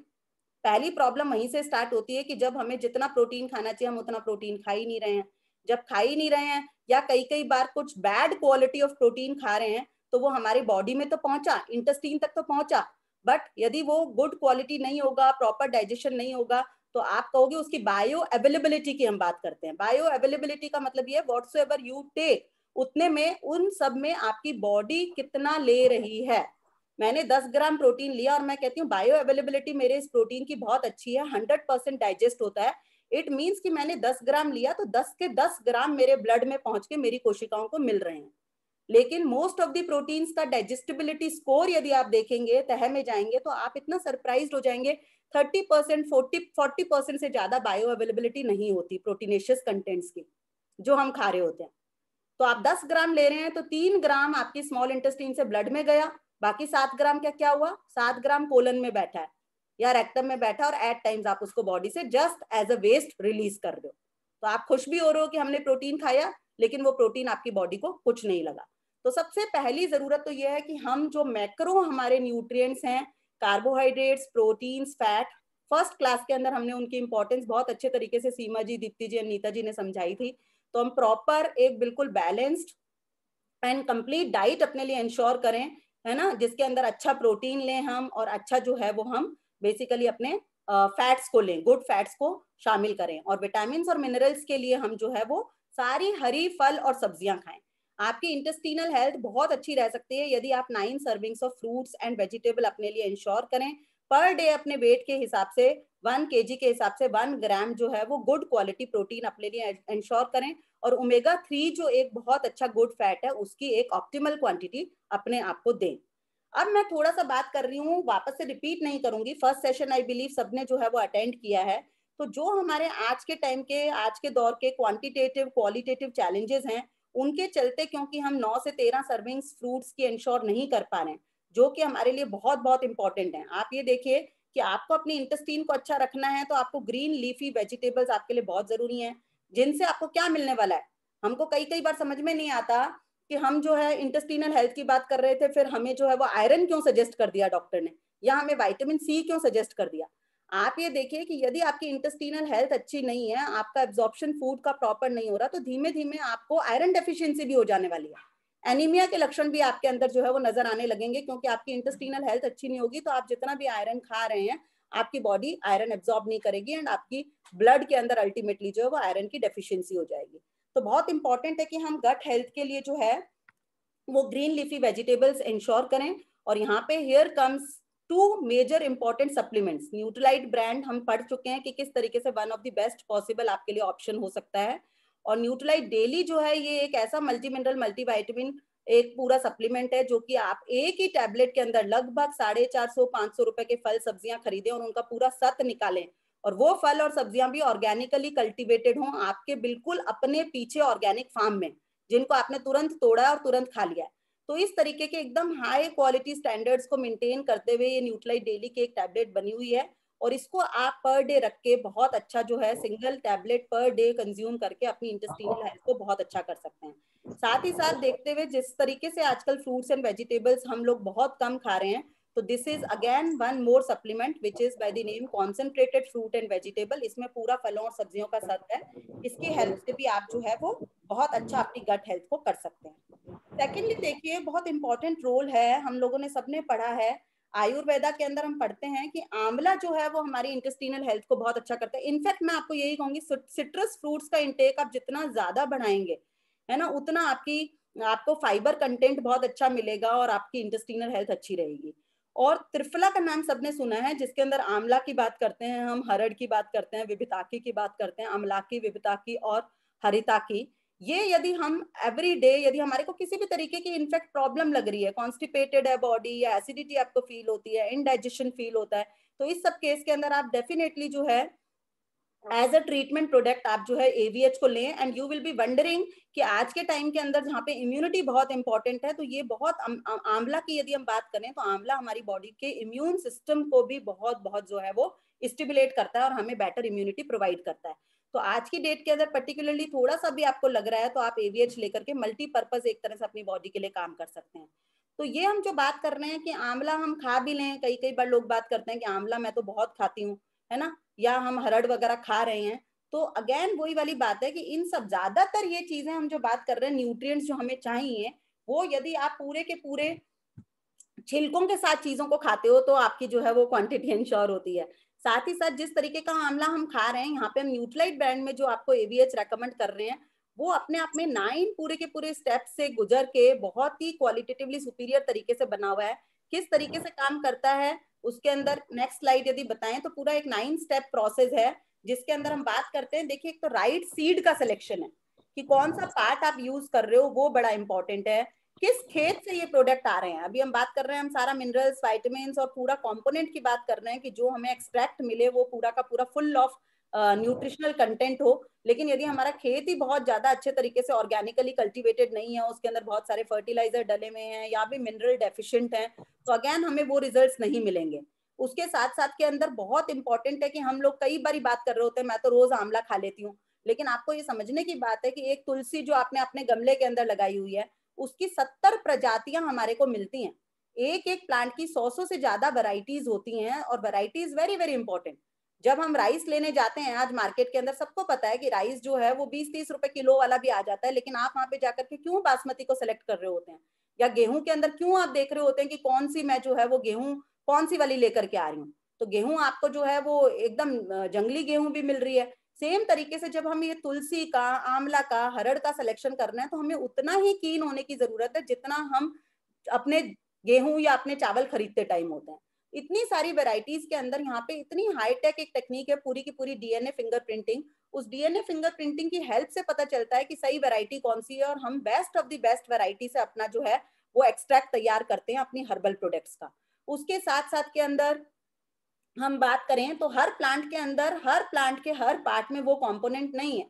पहली प्रॉब्लम वहीं से स्टार्ट होती है कि जब हमें जितना प्रोटीन खाना चाहिए हम उतना प्रोटीन खा ही नहीं रहे हैं। जब खा ही नहीं रहे हैं या कई बार कुछ बैड क्वालिटी ऑफ प्रोटीन खा रहे हैं, तो वो हमारी बॉडी में तो पहुंचा, इंटेस्टाइन तक तो पहुंचा, बट यदि वो गुड क्वालिटी नहीं होगा, प्रॉपर डाइजेशन नहीं होगा, तो आप कहोगे उसकी बायो अवेलेबिलिटी की हम बात करते हैं। बायो अवेलेबिलिटी का मतलब ये व्हाटसोएवर यू टेक, उतने में उन सब में आपकी बॉडी कितना ले रही है। मैंने 10 ग्राम प्रोटीन लिया और मैं कहती हूँ बायो अवेलेबिलिटी मेरे इस प्रोटीन की बहुत अच्छी है, 100% डाइजेस्ट होता है, इट मीन्स कि मैंने 10 ग्राम लिया तो 10 के 10 ग्राम मेरे ब्लड में पहुंच के मेरी कोशिकाओं को मिल रहे हैं। लेकिन मोस्ट ऑफ द प्रोटीन्स का डाइजेस्टिबिलिटी स्कोर यदि आप देखेंगे, तह में जाएंगे, तो आप इतना सरप्राइज हो जाएंगे, 30%, 40% से ज्यादा बायो अवेलेबिलिटी नहीं होती प्रोटीनेशियस कंटेंट्स की जो हम खा रहे होते हैं। तो आप 10 ग्राम ले रहे हैं तो 3 ग्राम आपकी स्मॉल इंटेस्टाइन से ब्लड में गया, बाकी 7 ग्राम क्या हुआ, 7 ग्राम कोलन में बैठा है या रेक्टम में बैठा, और एट टाइम्स आप उसको बॉडी से just as a waste release कर रहे हो। तो आप खुश भी हो रहे हो कि हमने प्रोटीन खाया, लेकिन वो प्रोटीन आपकी बॉडी को कुछ नहीं लगा। तो सबसे पहली जरूरत तो यह है कि हम जो मैक्रो हमारे न्यूट्रिएंट्स हैं, carbohydrates, proteins, fat, first class के अंदर हमने उनकी इंपॉर्टेंस बहुत अच्छे तरीके से सीमा जी, दीप्ति जी, नीता जी ने समझाई थी। तो हम प्रॉपर एक बिल्कुल बैलेंस्ड एंड कंप्लीट डाइट अपने लिए इंश्योर करें, है ना, जिसके अंदर अच्छा प्रोटीन लें हम, और अच्छा जो है वो हम बेसिकली अपने फैट्स को लें, गुड फैट्स को शामिल करें, और विटामिन और मिनरल्स के लिए हम जो है वो सारी हरी फल और सब्जियां खाएं। आपकी इंटेस्टिनल हेल्थ बहुत अच्छी रह सकती है यदि आप 9 servings of fruits and vegetable अपने लिए इंश्योर करें पर डे, अपने वेट के हिसाब से 1 kg के हिसाब से 1 ग्राम जो है वो गुड क्वालिटी प्रोटीन अपने लिए इंश्योर करें, और ओमेगा 3 जो एक बहुत अच्छा गुड फैट है उसकी एक ऑप्टिमल क्वांटिटी अपने आप को दें। अब मैं थोड़ा सा बात कर रही हूँ, वापस से रिपीट नहीं करूंगी, फर्स्ट सेशन आई बिलीव सबने जो है वो अटेंड किया है। तो जो हमारे आज के टाइम के, आज के दौर के क्वांटिटेटिव क्वालिटेटिव चैलेंजेस हैं, उनके चलते क्योंकि हम 9 से 13 सर्विंग्स फ्रूट्स की इंश्योर नहीं कर पा रहे हैं, जो कि हमारे लिए बहुत बहुत इंपॉर्टेंट है। आप ये देखिए कि आपको अपनी इंटेस्टाइन को अच्छा रखना है तो आपको ग्रीन लीफी वेजिटेबल्स आपके लिए बहुत जरूरी हैं, जिनसे आपको क्या मिलने वाला है। हमको कई बार समझ में नहीं आता कि हम जो है इंटेस्टिनल हेल्थ की बात कर रहे थे, फिर हमें जो है वो आयरन क्यों सजेस्ट कर दिया डॉक्टर ने, या हमें विटामिन सी क्यों सजेस्ट कर दिया। आप ये देखिए कि यदि आपकी इंटेस्टिनल हेल्थ अच्छी नहीं है, आपका एब्जॉर्प्शन फूड का प्रॉपर नहीं हो रहा, तो धीमे धीमे आपको आयरन डेफिशिएंसी भी हो जाने वाली है। एनीमिया के लक्षण भी आपके अंदर जो है वो नजर आने लगेंगे, क्योंकि आपकी इंटेस्टिनल हेल्थ अच्छी नहीं होगी तो आप जितना भी आयरन खा रहे हैं आपकी बॉडी आयरन एब्जॉर्ब नहीं करेगी, एंड आपकी ब्लड के अंदर अल्टीमेटली जो है वो आयरन की डेफिशिएंसी हो जाएगी। तो बहुत इंपॉर्टेंट है कि हम गट हेल्थ के लिए जो है वो ग्रीन लीफी वेजिटेबल्स इंश्योर करें। और यहाँ पे here comes 2 major important supplements. Nutrilite brand हम पढ़ चुके हैं कि किस तरीके से one of the best possible आपके लिए ऑप्शन हो सकता है, और न्यूट्रीलाइट डेली जो है ये एक ऐसा मल्टी मिनरल मल्टीविटामिन एक पूरा सप्लीमेंट है जो कि आप एक ही टैबलेट के अंदर लगभग 450-500 रुपए के फल सब्जियां खरीदें और उनका पूरा सत निकालें, और वो फल और सब्जियां भी ऑर्गेनिकली कल्टीवेटेड हों आपके बिल्कुल अपने पीछे ऑर्गेनिक फार्म में, जिनको आपने तुरंत तोड़ा और तुरंत खा लिया है। तो इस तरीके के एकदम हाई क्वालिटी स्टैंडर्ड्स को मेंटेन करते हुए ये न्यूट्रीलाइट डेली की एक टैबलेट बनी हुई है, और इसको आप पर डे रख के बहुत अच्छा जो है single tablet per day consume करके अपनी इंटेस्टिनल हेल्थ को बहुत अच्छा कर सकते हैं। साथ ही साथ देखते हुए जिस तरीके से आजकल फ्रूट्स एंड वेजिटेबल्स हम लोग बहुत कम खा रहे हैं, तो this is again one more supplement which is by the name concentrated fruit and vegetable. इसमें पूरा फलों और सब्जियों का सत है, इसकी हेल्प से भी आप जो है वो बहुत अच्छा अपनी गट हेल्थ को कर सकते हैं। सेकेंडली देखिए बहुत इंपॉर्टेंट रोल है, हम लोगों ने सबने पढ़ा है आयुर्वेदा के अंदर, हम पढ़ते हैं कि आंवला जो है वो हमारी इंटेस्टिनल हेल्थ को बहुत अच्छा करता है। इनफैक्ट मैं आपको यही कहूंगी सिट्रस फ्रूट्स का इंटेक आप जितना ज्यादा बढ़ाएंगे, है ना, उतना आपको फाइबर कंटेंट बहुत अच्छा मिलेगा और आपकी इंटेस्टिनल हेल्थ अच्छी रहेगी। और त्रिफला का नाम सबने सुना है, जिसके अंदर आंवला की बात करते हैं हम, हरड़ की बात करते हैं, विभिताकी की बात करते हैं, अमलाकी, विभिताकी और हरिताकी। ये यदि हम एवरी डे, यदि हमारे को किसी भी तरीके की इनफेक्ट प्रॉब्लम लग रही है, कॉन्स्टिपेटेड है बॉडी या एसिडिटी आपको फील होती है, इनडाइजेशन फील होता है, तो इस सब केस के अंदर आप डेफिनेटली जो है एज अ ट्रीटमेंट प्रोडक्ट आप जो है AVH को लें, and you will be wondering कि आज के टाइम के अंदर जहाँ पे इम्यूनिटी बहुत इंपॉर्टेंट है, तो ये बहुत आंवला की यदि हम बात करें तो आंवला हमारी बॉडी के इम्यून सिस्टम को भी बहुत बहुत जो है वो स्टिमुलेट करता है और हमें बेटर इम्यूनिटी प्रोवाइड करता है। तो आज की डेट के अंदर पर्टिकुलरली थोड़ा सा भी आपको लग रहा है तो आप AVH लेकर के मल्टीपर्पज एक तरह से अपनी बॉडी के लिए काम कर सकते हैं। तो ये हम जो बात कर रहे हैं कि आंवला हम खा भी लें, कई बार लोग बात करते हैं कि आंवला मैं तो बहुत खाती हूँ, है ना, या हम हरड़ वगैरह खा रहे हैं, तो अगेन वही वाली बात है कि इन सब ज्यादातर ये चीजें हम जो बात कर रहे हैं न्यूट्रिएंट्स जो हमें चाहिए, वो यदि आप पूरे के पूरे छिलकों के साथ चीजों को खाते हो तो आपकी जो है वो क्वांटिटी इंश्योर होती है। साथ ही साथ जिस तरीके का आंवला हम खा रहे हैं, यहाँ पे हम न्यूट्राइट ब्रांड में जो आपको AVH रेकमेंड कर रहे हैं, वो अपने आप में 9 पूरे के पूरे स्टेप से गुजर के बहुत ही क्वालिटेटिवली सुपीरियर तरीके से बना हुआ है। किस तरीके से काम करता है उसके अंदर नेक्स्ट स्लाइड यदि बताएं तो पूरा एक 9 स्टेप प्रोसेस है, जिसके अंदर हम बात करते हैं। देखिए, एक तो राइट सीड का सिलेक्शन है कि कौन सा पार्ट आप यूज कर रहे हो, वो बड़ा इंपॉर्टेंट है। किस खेत से ये प्रोडक्ट आ रहे हैं, अभी हम बात कर रहे हैं, हम सारा मिनरल्स, वाइटामिन्स और पूरा कंपोनेंट की बात कर रहे हैं कि जो हमें एक्सट्रैक्ट मिले वो पूरा का पूरा फुल ऑफ न्यूट्रिशनल कंटेंट हो। लेकिन यदि हमारा खेत ही बहुत ज्यादा अच्छे तरीके से ऑर्गेनिकली कल्टीवेटेड नहीं है, उसके अंदर बहुत सारे फर्टिलाइजर डले हुए हैं या भी मिनरल डेफिशिएंट हैं, तो अगेन हमें वो रिजल्ट्स नहीं मिलेंगे। उसके साथ साथ के अंदर बहुत इंपॉर्टेंट है कि हम लोग कई बार बात कर रहे होते हैं, मैं तो रोज आंवला खा लेती हूँ, लेकिन आपको ये समझने की बात है कि एक तुलसी जो आपने अपने गमले के अंदर लगाई हुई है, उसकी 70 प्रजातियां हमारे को मिलती हैं। एक एक प्लांट की 100 से ज्यादा वैरायटीज होती हैं, और वैरायटीज वेरी वेरी इंपॉर्टेंट। जब हम राइस लेने जाते हैं आज मार्केट के अंदर, सबको पता है कि राइस जो है वो 20-30 रुपए किलो वाला भी आ जाता है, लेकिन आप वहां पे जाकर के क्यों बासमती को सिलेक्ट कर रहे होते हैं, या गेहूं के अंदर क्यों आप देख रहे होते हैं कि कौन सी मैं जो है वो गेहूं कौन सी वाली लेकर के आ रही हूँ। तो गेहूं आपको जो है वो एकदम जंगली गेहूं भी मिल रही है। सेम तरीके से जब हम ये तुलसी का, आंवला का, हरड़ का सिलेक्शन करना है, तो हमें उतना ही कीन होने की जरूरत है जितना हम अपने गेहूं या अपने चावल खरीदते टाइम होते हैं। इतनी सारी वेराइटीज के अंदर यहाँ पे इतनी हाईटेक एक टेक्निक है पूरी की पूरी DNA फिंगरप्रिंटिंग। उस DNA फिंगरप्रिंटिंग की हेल्प से पता चलता है कि सही वैरायटी कौन सी है, और हम best of the best variety से अपना जो है वो एक्सट्रैक्ट तैयार करते हैं अपनी हर्बल प्रोडक्ट्स का। उसके साथ साथ के अंदर हम बात करें तो हर प्लांट के अंदर, हर प्लांट के हर पार्ट में वो कंपोनेंट नहीं है।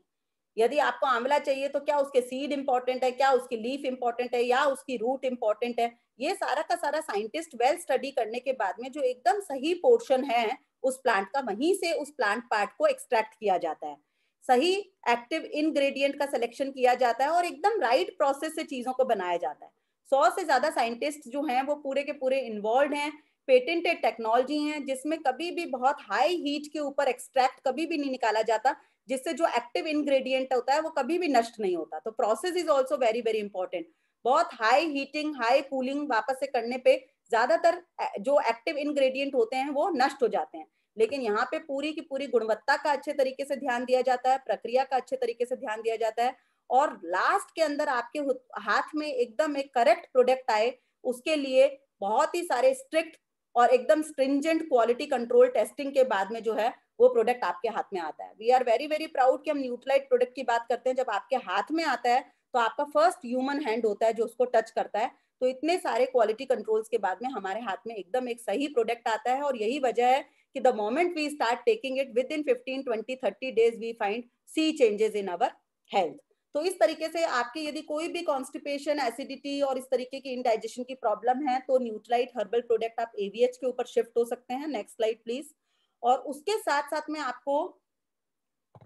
यदि आपको आंवला चाहिए तो क्या उसके सीड इंपॉर्टेंट है, क्या उसकी लीफ इंपॉर्टेंट है, या उसकी रूट इंपॉर्टेंट है, ये सारा का सारा साइंटिस्ट वेल स्टडी करने के बाद में जो एकदम सही पोर्शन है उस प्लांट का, वहीं से उस प्लांट पार्ट को एक्सट्रैक्ट किया जाता है, सही एक्टिव इंग्रेडिएंट का सिलेक्शन किया जाता है, और एकदम राइट प्रोसेस से चीजों को बनाया जाता है। 100 से ज्यादा साइंटिस्ट जो हैं वो पूरे के पूरे इन्वॉल्व हैं। पेटेंटेड टेक्नोलॉजी है जिसमें कभी भी बहुत हाई हीट के ऊपर एक्सट्रैक्ट कभी भी नहीं निकाला जाता, जिससे जो एक्टिव इंग्रेडिएंट होता है वो कभी भी नष्ट नहीं होता। तो process is also very very important. बहुत हाई हीटिंग, हाई कूलिंग वापस से करने पे ज्यादातर जो एक्टिव इंग्रेडिएंट होते हैं वो नष्ट हो जाते हैं, लेकिन यहाँ पे पूरी की पूरी गुणवत्ता का अच्छे तरीके से ध्यान दिया जाता है, प्रक्रिया का अच्छे तरीके से ध्यान दिया जाता है, और लास्ट के अंदर आपके हाथ में एकदम एक करेक्ट प्रोडक्ट आए, उसके लिए बहुत ही सारे स्ट्रिक्ट और एकदम स्ट्रिंजेंट क्वालिटी कंट्रोल टेस्टिंग के बाद में जो है वो प्रोडक्ट आपके हाथ में आता है। We are very very proud कि हम न्यूट्राइट प्रोडक्ट की बात करते हैं, जब आपके हाथ में आता है तो आपका फर्स्ट ह्यूमन हैंड होता है जो उसको टच करता है। तो इतने सारे क्वालिटी कंट्रोल्स के बाद में हमारे हाथ में एकदम एक सही प्रोडक्ट आता है, और यही वजह है कि the moment we start taking it, within 15, 20, 30 days we find see changes in our health. तो इस तरीके से आपकी यदि कोई भी कॉन्स्टिपेशन, एसिडिटी और इस तरीके की इंडाइजेशन की प्रॉब्लम है तो न्यूट्राइट हर्बल प्रोडक्ट आप AVH के ऊपर शिफ्ट हो सकते हैं। Next slide please. और उसके साथ साथ में आपको,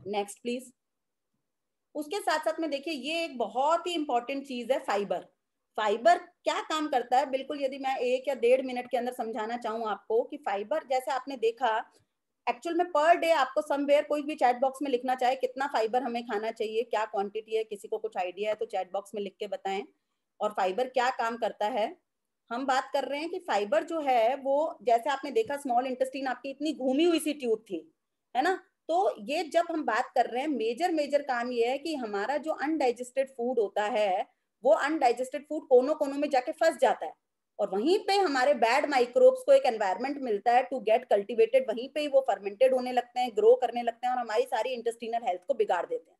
नेक्स्ट प्लीज, उसके साथ साथ में देखिए ये एक बहुत ही इंपॉर्टेंट चीज है, फाइबर। फाइबर क्या काम करता है, बिल्कुल यदि मैं 1 या 1.5 मिनट के अंदर समझाना चाहूँ आपको कि फाइबर, जैसे आपने देखा एक्चुअल में पर डे आपको समवेयर कोई भी चैट बॉक्स में लिखना चाहे कितना फाइबर हमें खाना चाहिए, क्या क्वांटिटी है, किसी को कुछ आइडिया है तो चैट बॉक्स में लिख के बताएं। और फाइबर क्या काम करता है, हम बात कर रहे हैं कि फाइबर जो है वो, जैसे आपने देखा स्मॉल इंटेस्टाइन आपकी इतनी घूमी हुई सी ट्यूब थी, है ना, तो ये जब हम बात कर रहे हैं मेजर काम ये है कि हमारा जो अनडाइजेस्टेड फूड होता है वो अनडाइजेस्टेड फूड कोनों कोनों में जाके फंस जाता है, और वहीं पे हमारे बैड माइक्रोब्स को एक एनवायरनमेंट मिलता है टू गेट कल्टीवेटेड, वहीं पे ही वो फर्मेंटेड होने लगते हैं, ग्रो करने लगते हैं, और हमारी सारी इंटेस्टिनल हेल्थ को बिगाड़ देते हैं।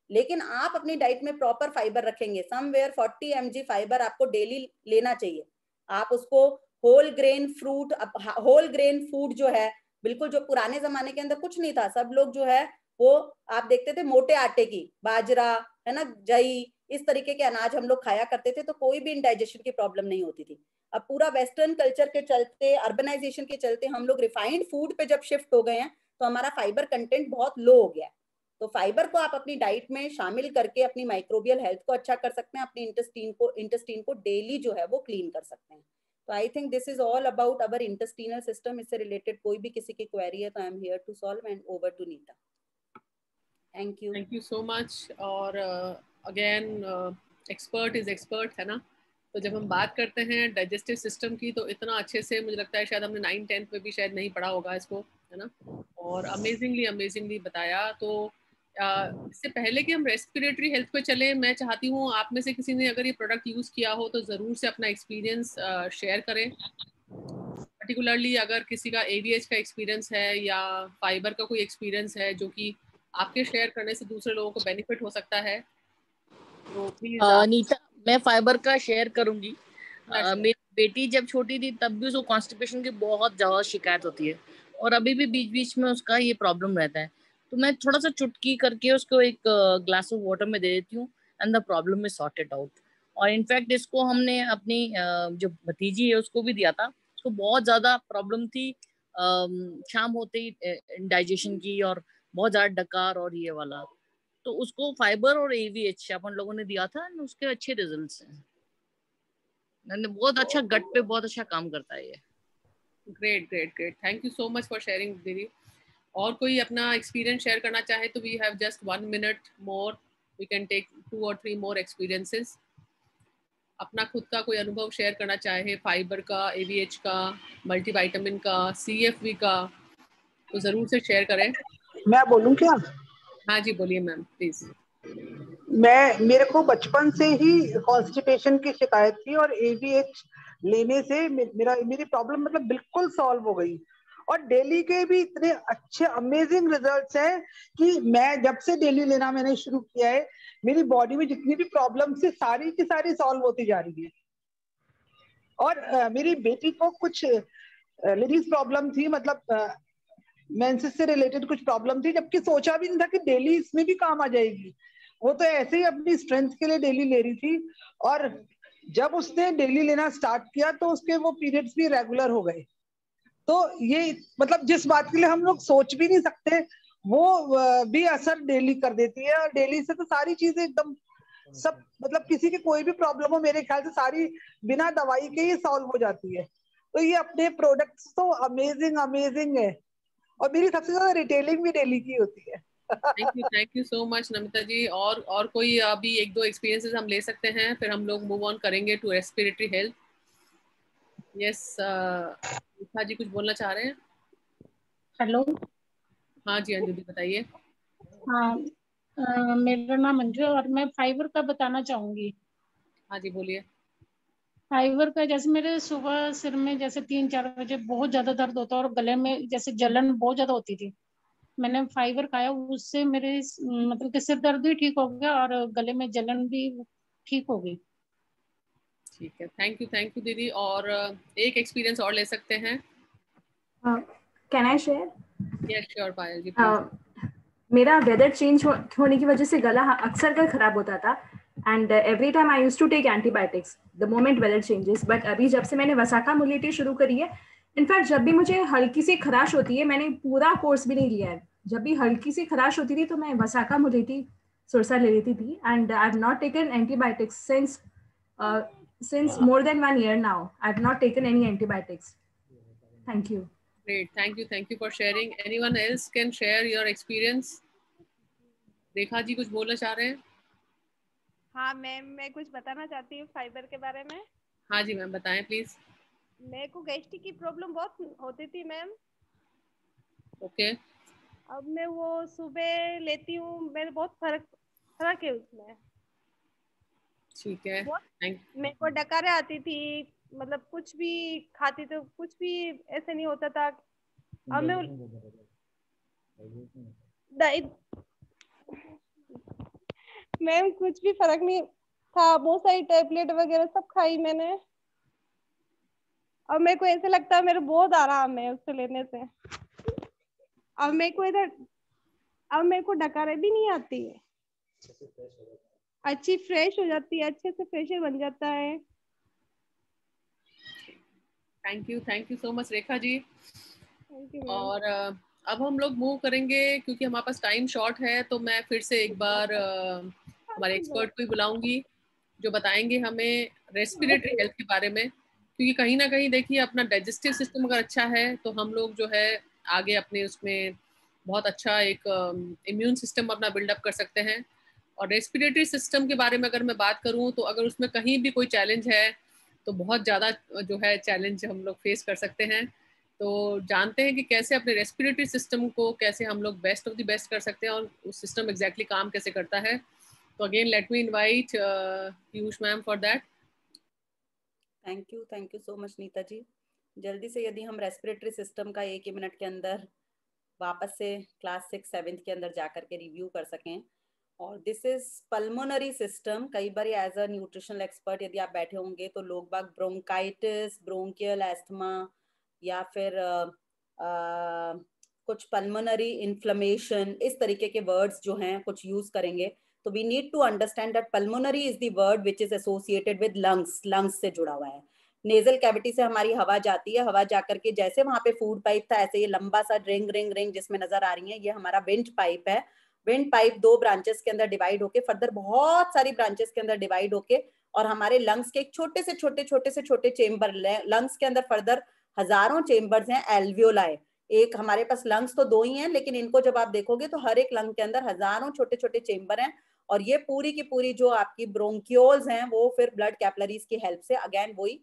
लेकिन आप अपनी डाइट में प्रॉपर फाइबर रखेंगे, समवेयर 40 mg फाइबर आपको डेली लेना चाहिए। आप उसको whole grain fruit, whole grain food जो है, बिल्कुल जो पुराने जमाने के अंदर कुछ नहीं था, सब लोग जो है वो आप देखते थे मोटे आटे की, बाजरा है ना, जई, इस तरीके के अनाज हम लोग खाया करते थे, तो कोई भी इंडाइजेशन की प्रॉब्लम नहीं होती थी। अब पूरा वेस्टर्न कल्चर के चलते, अर्बनाइजेशन के चलते हम लोग रिफाइंड फूड पे जब शिफ्ट हो गए हैं तो हमारा फाइबर कंटेंट बहुत लो हो गया है। तो फाइबर को आप अपनी डाइट में शामिल करके अपनी माइक्रोबियल हेल्थ को अच्छा कर सकते हैं, अपनी इंटेस्टीन को डेली जो है वो क्लीन कर सकते हैं। तो I think this is all about our intestinal system. इससे रिलेटेड कोई भी किसी की क्वेरी है तो I am here to solve, and over to Nita. Thank you so much. और अगेन एक्सपर्ट इज एक्सपर्ट, है ना। तो जब हम बात करते हैं डाइजेस्टिव सिस्टम की तो इतना अच्छे से मुझे लगता है शायद हमने 9th-10th में भी शायद नहीं पढ़ा होगा इसको, है ना। और अमेजिंगली बताया। तो इससे पहले कि हम रेस्पिरेटरी हेल्थ पे चले, मैं चाहती हूँ आप में से किसी ने अगर ये प्रोडक्ट यूज़ किया हो तो ज़रूर से अपना एक्सपीरियंस शेयर करें। पर्टिकुलरली अगर किसी का AVH का एक्सपीरियंस है या फाइबर का कोई एक्सपीरियंस है जो कि आपके शेयर करने से दूसरे लोगों को बेनिफिट हो सकता है, तो प्लीज। नीता, मैं फाइबर का शेयर करूंगी। मेरी बेटी जब छोटी थी तब भी उसको कॉन्स्टिपेशन की बहुत ज्यादा शिकायत होती है, और अभी भी बीच बीच में उसका ये प्रॉब्लम रहता है। तो मैं थोड़ा सा चुटकी करके उसको एक ग्लास ऑफ वाटर में दे देती हूँ, and the problem is sorted out. और इनफैक्ट इसको हमने अपनी जो भतीजी है उसको भी दिया था। उसको बहुत ज्यादा प्रॉब्लम थी शाम होते ही डाइजेशन की, और बहुत ज्यादा डकार और ये वाला। तो उसको फाइबर और AVH अपन लोगों ने दिया था, उसके अच्छे रिजल्ट्स हैं। बहुत अच्छा गट पे बहुत अच्छा काम करता है ये। Great. Thank you so much for sharing दीदी। और कोई अपना एक्सपीरियंस शेयर करना चाहे तो we have just 1 minute more, we can take 2 or 3 more experiences. अपना खुद का कोई अनुभव शेयर करना चाहे फाइबर का, AVH का, मल्टीविटामिन का, CFV का, तो जरूर से शेयर करें। मैं बोलूं क्या? हाँ जी बोलिए मैम प्लीज। मेरे को बचपन से ही कॉन्स्टिपेशन की शिकायत थी, और AVH लेने से मेरी प्रॉब्लम मतलब बिल्कुल सॉल्व हो गई। और डेली के भी इतने अच्छे अमेजिंग रिजल्ट्स हैं कि मैं जब से डेली लेना मैंने शुरू किया है, मेरी बॉडी में जितनी भी प्रॉब्लम थी सारी की सारी सॉल्व होती जा रही है। और मेरी बेटी को कुछ लेडीज प्रॉब्लम थी, मतलब मेंसेस से रिलेटेड कुछ प्रॉब्लम थी, जबकि सोचा भी नहीं था कि डेली इसमें भी काम आ जाएगी। वो तो ऐसे ही अपनी स्ट्रेंथ के लिए डेली ले रही थी, और जब उसने डेली लेना स्टार्ट किया तो उसके वो पीरियड्स भी रेगुलर हो गए। तो ये मतलब जिस बात के लिए हम लोग सोच भी नहीं सकते वो भी असर डेली कर देती है। और डेली से तो सारी चीजें एकदम सब, मतलब किसी की कोई भी प्रॉब्लम हो मेरे ख्याल से सारी बिना दवाई के ही सॉल्व हो जाती है। तो ये अपने प्रोडक्ट्स तो अमेजिंग है, और मेरी सबसे ज्यादा रिटेलिंग भी डेली की होती है। Thank you so much Namita ji. और कोई अभी 1-2 एक्सपीरियंसेस हम ले सकते हैं, फिर हम लोग मूव ऑन करेंगे to respiratory health. Yes, Neeta ji कुछ बोलना चाह रहे हैं? हेलो। हाँ जी अंजलि बताइए। हाँ, मेरा नाम अंजू है और मैं फाइबर का बताना चाहूंगी। हाँ जी बोलिए। फाइबर का जैसे मेरे सुबह सिर में जैसे 3-4 बजे बहुत ज्यादा दर्द होता है और गले में जैसे जलन बहुत ज्यादा होती थी। मैंने फाइबर खाया, उससे मेरे मतलब कि सिर दर्द भी ठीक हो गया और गले में जलन भी ठीक हो गई। ठीक है, थैंक यू दीदी। और एक एक्सपीरियंस और ले सकते हैं। Can I share? Yes sure Payal ji please. मेरा वेदर चेंज होने की वजह से गला अक्सर कर खराब होता था, and every time I used to take antibiotics the moment weather changes. But अभी जब से मैंने वसाका मुलेटी शुरू करी है, इनफैक्ट जब भी मुझे हल्की सी खराश होती है, मैंने पूरा कोर्स भी नहीं लिया है, जब भी हल्की सी खराश होती थी तो मैं वसाका मुलेटी सुरसा ले लेती थी, and I have not taken antibiotics since more than 1 year now. I've not taken any antibiotics. Thank you. Great, thank you for sharing. Anyone else can share your experience? Rekha ji कुछ बोलना चाह रहे हैं? हाँ मैम, मैं कुछ बताना चाहती हूँ फाइबर के बारे में। हाँ जी मैम बताएं प्लीज। मेरे को गैस्ट्रिक की प्रॉब्लम बहुत होती थी मैम। ओके। अब मैं वो सुबह लेती हूँ, मेरे बहुत फर्क है उसमें। ठीक है। मेरे को डकारें आती थी, मतलब कुछ भी खाती तो कुछ भी ऐसे नहीं होता था। अब मैं मैम कुछ भी फर्क नहीं था, बहुत सारी टैबलेट वगैरह सब खाई मैंने। अब मेरे को ऐसे लगता है मेरे बहुत आराम है उससे लेने से। अब मेरे को डकारें भी नहीं आती है, अच्छी फ्रेश हो जाती है, अच्छे से फ्रेशर बन जाता है। Thank you so much Rekha ji. Thank you. और अब हम लोग मूव करेंगे क्योंकि हमारे पास टाइम शॉर्ट है, तो मैं फिर से एक बार हमारे एक्सपर्ट को ही बुलाऊंगी जो बताएंगे हमें रेस्पिरेटरी हेल्थ के बारे में, क्योंकि कहीं ना कहीं देखिए अपना डाइजेस्टिव सिस्टम अगर अच्छा है तो हम लोग जो है आगे अपने उसमें बहुत अच्छा एक इम्यून सिस्टम अपना बिल्डअप कर सकते हैं। और रेस्पिरेटरी सिस्टम के बारे में अगर मैं बात करूं तो अगर उसमें कहीं भी कोई चैलेंज है तो बहुत ज़्यादा जो है चैलेंज हम लोग फेस कर सकते हैं। तो जानते हैं कि कैसे अपने रेस्पिरेटरी सिस्टम को कैसे हम लोग बेस्ट ऑफ द बेस्ट कर सकते हैं और उस सिस्टम एग्जैक्टली काम कैसे करता है। तो again let me invite Piyush ma'am for that. Thank you so much Nita ji. जल्दी से यदि हम रेस्पिरेटरी सिस्टम का एक ही मिनट के अंदर वापस से क्लास 6-7 के अंदर जाकर के रिव्यू कर सकें। और दिस इज पल्मोनरी सिस्टम। कई बार एज अ न्यूट्रिशनल एक्सपर्ट यदि आप बैठे होंगे तो लोग बाग ब्रोंकाइटिस, ब्रोंकियल एस्थमा या फिर कुछ पल्मोनरी इन्फ्लेमेशन इस तरीके के वर्ड्स जो हैं कुछ यूज करेंगे। तो we need to understand that pulmonary is the word which is associated with lungs, lungs से जुड़ा हुआ है। नेजल कैविटी से हमारी हवा जाती है, हवा जाकर के जैसे वहां पे फूड पाइप था ऐसे ये लंबा सा रिंग रिंग रिंग जिसमें नजर आ रही है, ये हमारा विंड पाइप है। विंड पाइप 2 ब्रांचेस के अंदर डिवाइड होके फर्दर बहुत सारी ब्रांचेस के अंदर डिवाइड होके और हमारे लंग्स के एक छोटे से छोटे चेम्बर, लंग्स के अंदर फर्दर हजारों चेम्बर्स हैं, एल्वियोलाई। एक हमारे पास लंग्स तो 2 ही हैं, लेकिन इनको जब आप देखोगे तो हर एक लंग के अंदर हजारों छोटे छोटे चेम्बर हैं। और ये पूरी की पूरी जो आपकी ब्रोंकियोल्स हैं वो फिर ब्लड कैपिलरीज की हेल्प से अगेन वही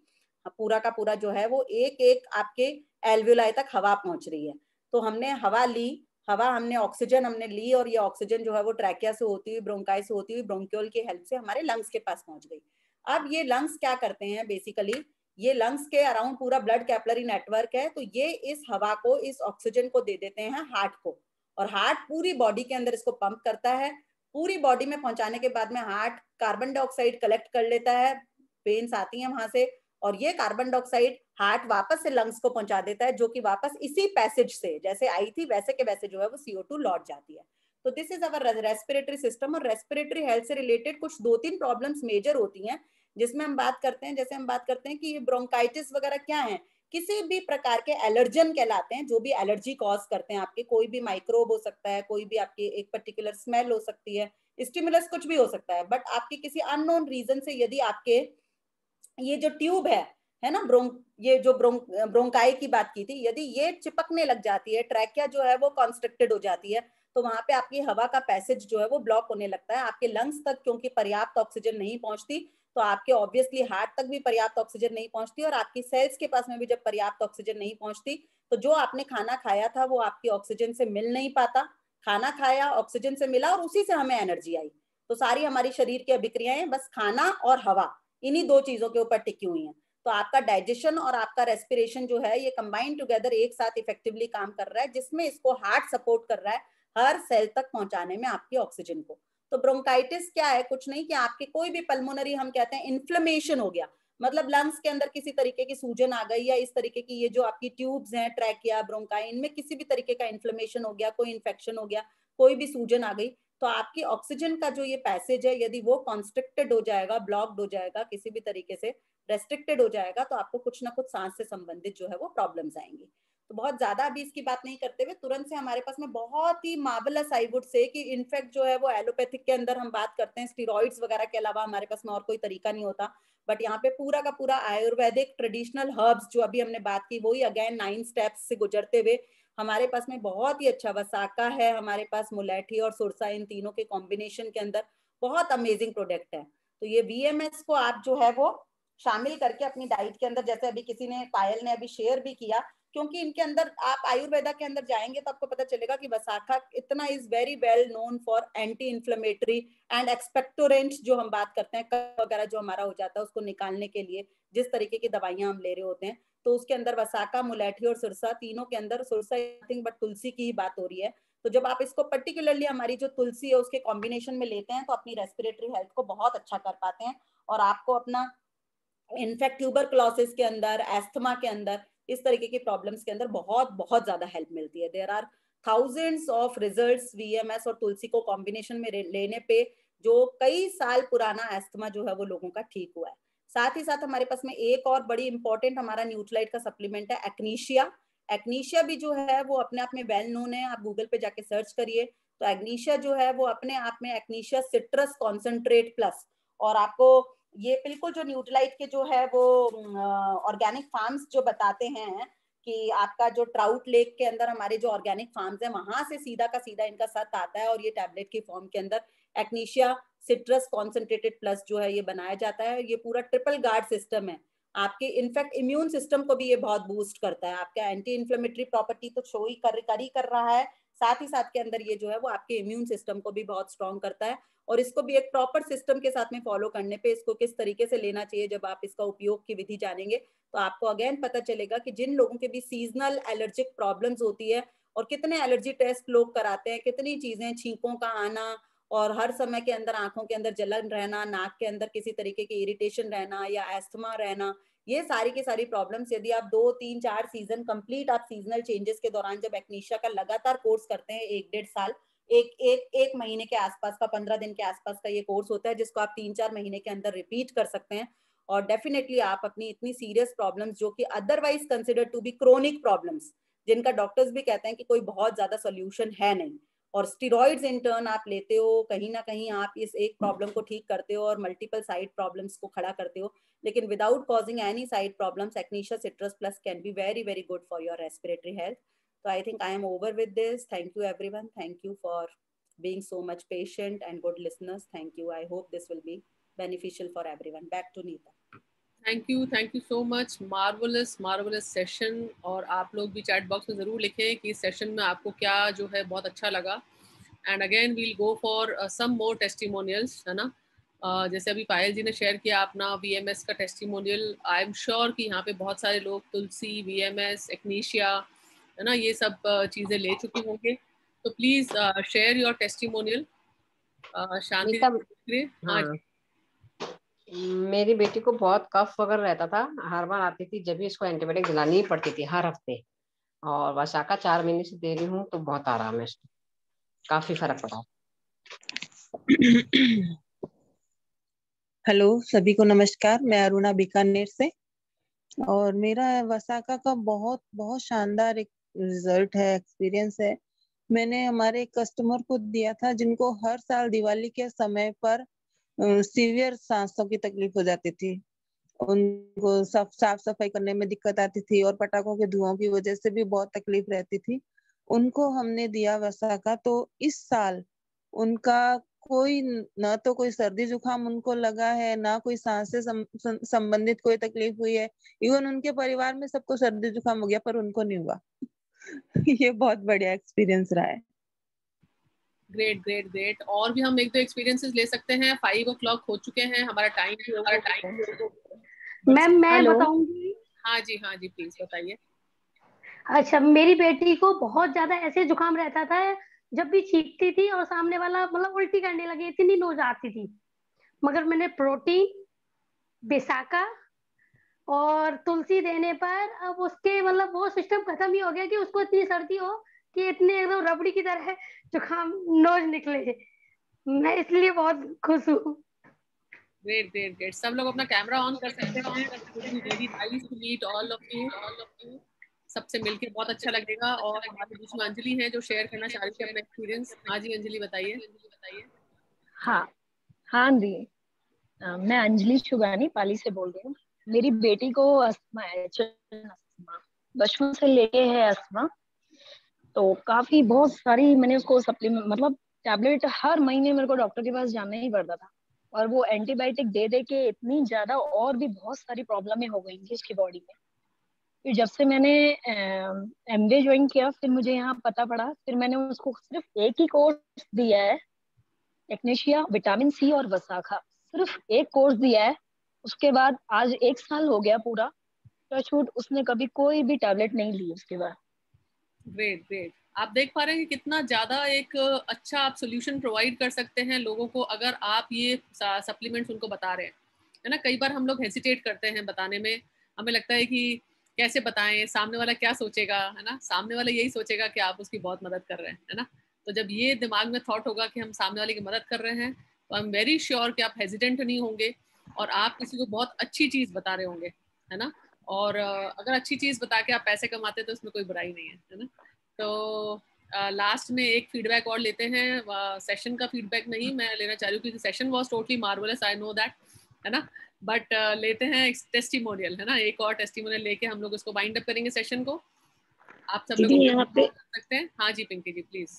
पूरा का पूरा जो है वो एक एक आपके एल्वियोलाई तक हवा पहुंच रही है। तो हमने हवा ली, हवा हमने ऑक्सीजन हमने ली और ये ऑक्सीजन जो है वो ट्रैकिया से होती हुई, ब्रोंकाई से होती हुई ब्रोंकियोल की हेल्प से हमारे लंग्स के पास पहुंच गई। अब ये लंग्स क्या करते हैं बेसिकली, ये लंग्स के अराउंड पूरा ब्लड कैपिलरी नेटवर्क है। तो ये इस हवा को, इस ऑक्सीजन को दे देते हैं हार्ट को, और हार्ट पूरी बॉडी के अंदर इसको पंप करता है। पूरी बॉडी में पहुंचाने के बाद में हार्ट कार्बन डाइऑक्साइड कलेक्ट कर लेता है, वेन्स आती हैं वहां से, और ये कार्बन डाइऑक्साइड हार्ट वापस से लंग्स को पहुंचा देता है, जो कि वापस इसी पैसेज से जैसे आई थी वैसे के वैसे जो है वो CO2 लौट जाती है। तो this is our respiratory system. और रेस्पिरेटरी हेल्थ से रिलेटेड कुछ 2-3 प्रॉब्लम्स मेजर होती हैं जिसमें हम बात करते हैं, जैसे हम बात करते हैं कि ये ब्रोंकाइटिस वगैरह क्या है, किसी भी प्रकार के एलर्जन कहलाते हैं, जो भी एलर्जी कॉज करते हैं आपके, कोई भी माइक्रोब हो सकता है, कोई भी आपकी एक पर्टिकुलर स्मेल हो सकती है, स्टिमुलस कुछ भी हो सकता है, बट आपके किसी अननोन रीजन से यदि आपके ये जो ट्यूब है ना, ये जो ब्रोंकाई की बात की थी, यदि ये चिपकने लग जाती है, ट्रैकिया जो है वो कॉन्स्ट्रिक्टेड हो जाती है, तो वहां पे आपकी हवा का पैसेज जो है वो ब्लॉक होने लगता है आपके लंग्स तक, क्योंकि पर्याप्त ऑक्सीजन नहीं पहुंचती। तो आपके ऑब्वियसली हार्ट तक भी पर्याप्त ऑक्सीजन नहीं पहुंचती, और आपकी सेल्स के पास में भी जब पर्याप्त ऑक्सीजन नहीं पहुंचती तो जो आपने खाना खाया था वो आपकी ऑक्सीजन से मिल नहीं पाता। खाना खाया, ऑक्सीजन से मिला, और उसी से हमें एनर्जी आई। तो सारी हमारी शरीर की अभिक्रियाएं बस खाना और हवा, इन्हीं 2 चीजों के ऊपर टिकी हुई हैं। तो आपका डाइजेशन और आपका रेस्पिरेशन जो है ये कंबाइन टुगेदर एक साथ इफेक्टिवली काम कर रहा है, जिसमें इसको हार्ट सपोर्ट कर रहा है हर सेल तक पहुंचाने में आपकी ऑक्सीजन को। तो ब्रोंकाइटिस क्या है, कुछ नहीं कि आपके कोई भी पल्मोनरी, हम कहते हैं इन्फ्लेमेशन हो गया, मतलब लंग्स के अंदर किसी तरीके की सूजन आ गई, या इस तरीके की ये जो आपकी ट्यूब्स हैं ट्रैकिया, ब्रोंकाई, इनमें किसी भी तरीके का इन्फ्लेमेशन हो गया, कोई इन्फेक्शन हो गया, कोई भी सूजन आ गई, तो आपकी ऑक्सीजन का जो ये पैसेज है यदि वो कॉन्स्ट्रिक्टेड हो जाएगा, ब्लॉक्ड हो जाएगा, किसी भी तरीके से रेस्ट्रिक्टेड हो जाएगा, तो आपको कुछ ना कुछ सांस से संबंधित जो है वो प्रॉब्लम्स आएंगी। तो बहुत ज्यादा अभी इसकी बात नहीं करते हुए तुरंत से हमारे पास में बहुत ही मार्वलस आई वुड से कि इनफैक्ट जो है वो एलोपैथिक के अंदर हम बात करते हैं स्टीरॉइड्स वगैरह के अलावा हमारे पास में और कोई तरीका नहीं होता, बट यहाँ पे पूरा का पूरा आयुर्वेदिक ट्रेडिशनल हर्ब्स जो अभी हमने बात की वही अगेन 9 स्टेप्स से गुजरते हुए हमारे पास में बहुत ही अच्छा वसाका है, हमारे पास मुलेठी और सुरसा, इन तीनों के कॉम्बिनेशन के अंदर बहुत अमेजिंग प्रोडक्ट है। तो ये VMS को आप जो है वो शामिल करके अपनी डाइट के अंदर, जैसे अभी किसी ने, पायल ने अभी शेयर भी किया, क्योंकि इनके अंदर आप आयुर्वेदा के अंदर जाएंगे तो आपको पता चलेगा कि वसाखा इतना is very well known for anti inflammatory and expectorant, जो हम बात करते हैं कफ वगैरह जो हमारा हो जाता है उसको निकालने के लिए जिस तरीके की दवाइयां हम ले रहे होते हैं, तो उसके अंदर वसाका, मुलेठी और सुरसा, तीनों के अंदर सुरसा नथिंग बट तुलसी की ही बात हो रही है। तो जब आप इसको पर्टिकुलरली हमारी जो तुलसी है उसके कॉम्बिनेशन में लेते हैं तो अपनी रेस्पिरेटरी हेल्थ को बहुत अच्छा कर पाते हैं, और आपको अपना इनफैक्ट ट्यूबरकुलोसिस के अंदर, एस्थमा के अंदर, इस तरीके की प्रॉब्लम्स के अंदर बहुत बहुत ज्यादा हेल्प मिलती है। There are thousands of results VMS और तुलसी को कॉम्बिनेशन में लेने पे, जो कई साल पुराना एस्थमा जो है वो लोगों का ठीक हुआ है। साथ ही साथ हमारे पास में एक और बड़ी इंपॉर्टेंट हमारा न्यूट्रालाइट का सप्लीमेंट है एक्नीशिया। एक्नीशिया भी जो है वो अपने आप में वेल नोन है, आप गूगल पे जाके सर्च करिए तो एक्नीशिया जो है वो अपने आप में एक्नीशिया सिट्रस कॉन्सेंट्रेट प्लस, और आपको ये बिल्कुल जो न्यूट्रलाइट के जो है वो ऑर्गेनिक फार्म्स जो बताते हैं कि आपका जो ट्राउट लेक के अंदर हमारे जो ऑर्गेनिक फार्म्स है वहां से सीधा का सीधा इनका सत आता है और ये टैबलेट की फॉर्म के अंदर एक्नीशिया सिट्रस कॉन्सेंट्रेटेड प्लस जो है ये बनाया जाता है। ये पूरा ट्रिपल गार्ड सिस्टम है, आपके इनफैक्ट इम्यून सिस्टम को भी ये बहुत बूस्ट करता है, आपका एंटी इन्फ्लेमेटरी प्रॉपर्टी तो शो ही कर रहा है, साथ ही साथ के अंदर ये जो है वो आपके इम्यून सिस्टम को भी बहुत स्ट्रॉन्ग करता है। और इसको भी एक प्रॉपर सिस्टम के साथ में फॉलो करने पे इसको किस तरीके से लेना चाहिए, जब आप इसका उपयोग की विधि जानेंगे तो आपको अगेन पता चलेगा कि जिन लोगों के भी सीजनल एलर्जिक प्रॉब्लम्स होती है, और कितने एलर्जी टेस्ट लोग कराते हैं, कितनी चीजें, छींकों का आना और हर समय के अंदर आंखों के अंदर जलन रहना, नाक के अंदर किसी तरीके की इरिटेशन रहना या एस्थमा रहना, ये सारी की सारी प्रॉब्लम्स यदि आप 2, 3, 4 सीजन कंप्लीट आप सीजनल चेंजेस के दौरान जब एक्नीशिया का लगातार कोर्स करते हैं 1-1.5 साल, एक महीने के आसपास का, 15 दिन के आसपास का ये कोर्स होता है जिसको आप 3-4 महीने के अंदर रिपीट कर सकते हैं, और डेफिनेटली आप अपनी इतनी सीरियस प्रॉब्लम्स जो कि otherwise consider to be chronic problems, जिनका डॉक्टर्स भी कहते हैं कि कोई बहुत ज्यादा सोल्यूशन है नहीं, और स्टेरॉइड्स इन टर्न आप लेते हो, कहीं ना कहीं आप इस एक प्रॉब्लम को ठीक करते हो और मल्टीपल साइड प्रॉब्लम्स को खड़ा करते हो, लेकिन without causing any side problems echinacea citrus plus can be very very good for your respiratory health. So I think I am over with this. Thank you everyone. Thank you for being so much patient and good listeners. Thank you. I hope this will be beneficial for everyone. Back to Neeta. Thank you so much, marvellous session. और आप लोग भी chat box में ज़रूर लिखें कि इस session में आपको क्या जो है बहुत अच्छा लगा। And again we'll go for some more testimonials, है ना। जैसे अभी पायल जी ने शेयर किया अपना VMS का टेस्टिमोनियल, आई एम श्योर कि यहाँ पे बहुत सारे लोग तुलसी, VMS, एक्नीशिया, है ना, ये सब चीज़ें ले चुके होंगे। तो प्लीज़ शेयर योर टेस्टिमोनियल। शांति हाँ, मेरी बेटी को बहुत कफ वगैरह रहता था, हर बार आती थी, जब भी इसको एंटीबायोटिक दिलानी ही पड़ती थी हर हफ्ते, और वसाका 4 महीने से दे रही हूँ तो बहुत आराम है इसको, काफी फर्क पड़ा। हेलो सभी को नमस्कार, मैं अरुणा बीकानेर से, और मेरा वसाका का बहुत बहुत शानदार एक रिजल्ट है, एक्सपीरियंस है। मैंने हमारे एक कस्टमर को दिया था जिनको हर साल दिवाली के समय पर सीवियर सांसों की तकलीफ हो जाती थी, उनको साफ सफाई करने में दिक्कत आती थी और पटाखों के धुआं की वजह से भी बहुत तकलीफ रहती थी। उनको हमने दिया वसाका, तो इस साल उनका कोई ना तो कोई सर्दी जुकाम उनको लगा है, ना कोई सांस से संबंधित कोई तकलीफ हुई है। इवन उनके परिवार में सबको सर्दी जुकाम हो गया पर उनको नहीं हुआ। ये बहुत बढ़िया एक्सपीरियंस रहा है। ग्रेट। और भी हम 1-2 एक्सपीरियंसेस ले सकते हैं। 5 o'clock हो चुके हैं, हमारा टाइम। मैम मैं बताऊंगी। हाँ जी प्लीज बताइए। अच्छा, मेरी बेटी को बहुत ज्यादा ऐसे जुकाम रहता था, जब भी छींकती थी और सामने वाला मतलब उल्टी करने लगे, इतनी नोज आती थी। मगर मैंने प्रोटीन, बिसाका और तुलसी देने पर अब उसके मतलब वो सिस्टम खत्म ही हो गया कि उसको इतनी सर्दी हो कि इतने एकदम रबड़ी की तरह जुकाम नोज निकले। मैं इसलिए बहुत खुश हूँ। ग्रेट। सब लोग अपना कैमरा ऑन कर सकते हैं। Very nice to meet all of you. सबसे मिलके बहुत अच्छा लगेगा। और हमारे बीच में अंजलि है जो शेयर करना चाह रही थी अपना एक्सपीरियंस। हाँ जी अंजलि बताइए। हाँ दी, मैं अंजलि शुगानी पाली से बोल रही हूँ। मेरी बेटी को अस्थमा है, बचपन से लेके है अस्थमा, तो काफी बहुत सारी मैंने उसको सप्लीमेंट मतलब टैबलेट हर महीने मेरे को डॉक्टर के पास जाना ही पड़ता था, और वो एंटीबायोटिक दे दे के इतनी ज्यादा और भी बहुत सारी प्रॉब्लमें हो गई थी उसकी बॉडी में। फिर जब से मैंने MBA ज्वाइन किया, फिर मुझे यहाँ पता पड़ा, फिर मैंने उसको सिर्फ एक ही कोर्स दिया है, एक्नीशिया, विटामिन C और वसाखा, सिर्फ एक कोर्स दिया है। उसके बाद आज 1 साल हो गया पूरा, टचवुड, उसने कभी कोई भी टैबलेट नहीं ली उसके बाद। ग्रेट। आप देख पा रहे हैं कि कितना ज्यादा एक अच्छा आप सोल्यूशन प्रोवाइड कर सकते हैं लोगों को अगर आप ये सप्लीमेंट्स उनको बता रहे हैं, है ना। कई बार हम लोग हेसिटेट करते हैं बताने में, हमें लगता है कि कैसे बताएं, सामने वाला क्या सोचेगा, है ना। सामने वाला यही सोचेगा कि आप उसकी बहुत मदद कर रहे हैं, है ना। तो जब ये दिमाग में थॉट होगा कि हम सामने वाले की मदद कर रहे हैं, तो आई एम वेरी श्योर कि आप हेजिटेंट नहीं होंगे और आप किसी को बहुत अच्छी चीज बता रहे होंगे, है ना। और अगर अच्छी चीज बता के आप पैसे कमाते हैं तो उसमें कोई बुराई नहीं है ना। तो लास्ट में एक फीडबैक और लेते हैं, सेशन का फीडबैक नहीं मैं लेना चाह रही हूँ क्योंकि session was totally marvellous, I know that, है ना, बट लेते हैं एक टेस्टिमोनियल, है ना, एक और टेस्टिमोनियल लेके हम लोग इसको वाइंड अप करेंगे सेशन को। आप सब लोग यहाँ पे कर सकते हैं। हाँ जी पिंकी जी प्लीज।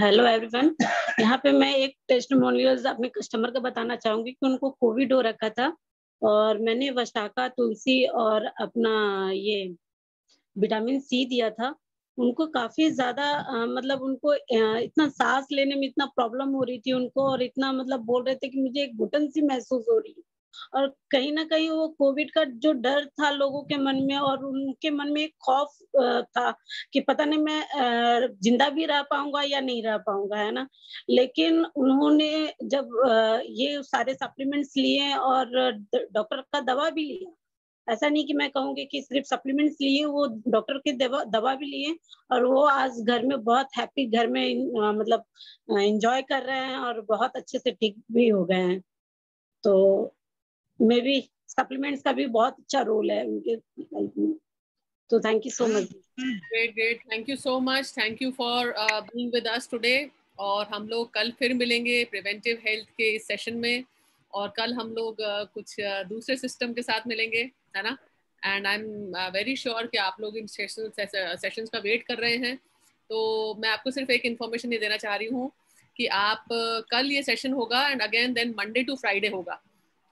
हेलो एवरीवन, यहाँ पे मैं एक टेस्टिमोनियल अपने कस्टमर का बताना चाहूंगी कि उनको कोविड हो रखा था और मैंने वसाका, तुलसी और अपना ये विटामिन सी दिया था। उनको काफी ज्यादा मतलब उनको इतना सांस लेने में इतना प्रॉब्लम हो रही थी उनको, और इतना मतलब बोल रहे थे कि मुझे एक घुटन सी महसूस हो रही है, और कहीं ना कहीं वो कोविड का जो डर था लोगों के मन में और उनके मन में एक खौफ था कि पता नहीं मैं जिंदा भी रह पाऊंगा या नहीं रह पाऊंगा, है ना। लेकिन उन्होंने जब ये सारे सप्लीमेंट्स लिए और डॉक्टर का दवा भी लिया, ऐसा नहीं कि मैं कहूंगी कि सिर्फ सप्लीमेंट्स लिए, वो डॉक्टर के दवा भी लिए, और वो आज घर में बहुत हैप्पी, घर में मतलब एंजॉय कर रहे हैं और बहुत अच्छे से ठीक भी हो गए हैं। तो मे बी सप्लीमेंट्स का भी बहुत अच्छा रोल है उनके लाइफ में। तो thank you so much. Great great, thank you so much, thank you for being with us today. और हम लोग कल फिर मिलेंगे प्रिवेंटिव हेल्थ के इस सेशन में, और कल हम लोग कुछ दूसरे सिस्टम के साथ मिलेंगे, है ना। And I am very sure कि आप लोग इन सेशंस का वेट कर रहे हैं। तो मैं आपको सिर्फ एक इन्फॉर्मेशन ये देना चाह रही हूँ कि आप कल ये सेशन होगा and again then Monday to Friday होगा,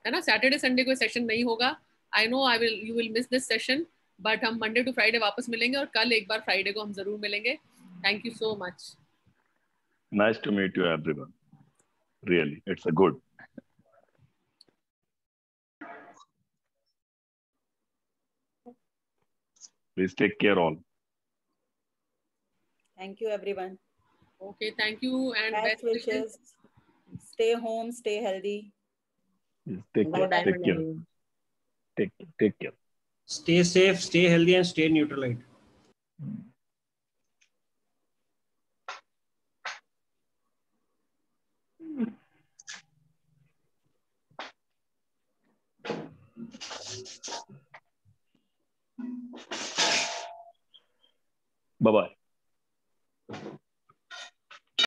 है ना। सैटरडे संडे कोई सेशन नहीं होगा। I know you will miss this session, but हम मंडे टू फ्राइडे वापस मिलेंगे और कल एक बार फ्राइडे को हम जरूर मिलेंगे। Thank you so much. Nice to meet you everyone. Really, it's a good. Please take care all. Thank you everyone. Okay, thank you and best wishes. Stay home, stay healthy. Yes, take care. Take care. Take care. Stay safe, stay healthy, and stay neutralite. Bye-bye.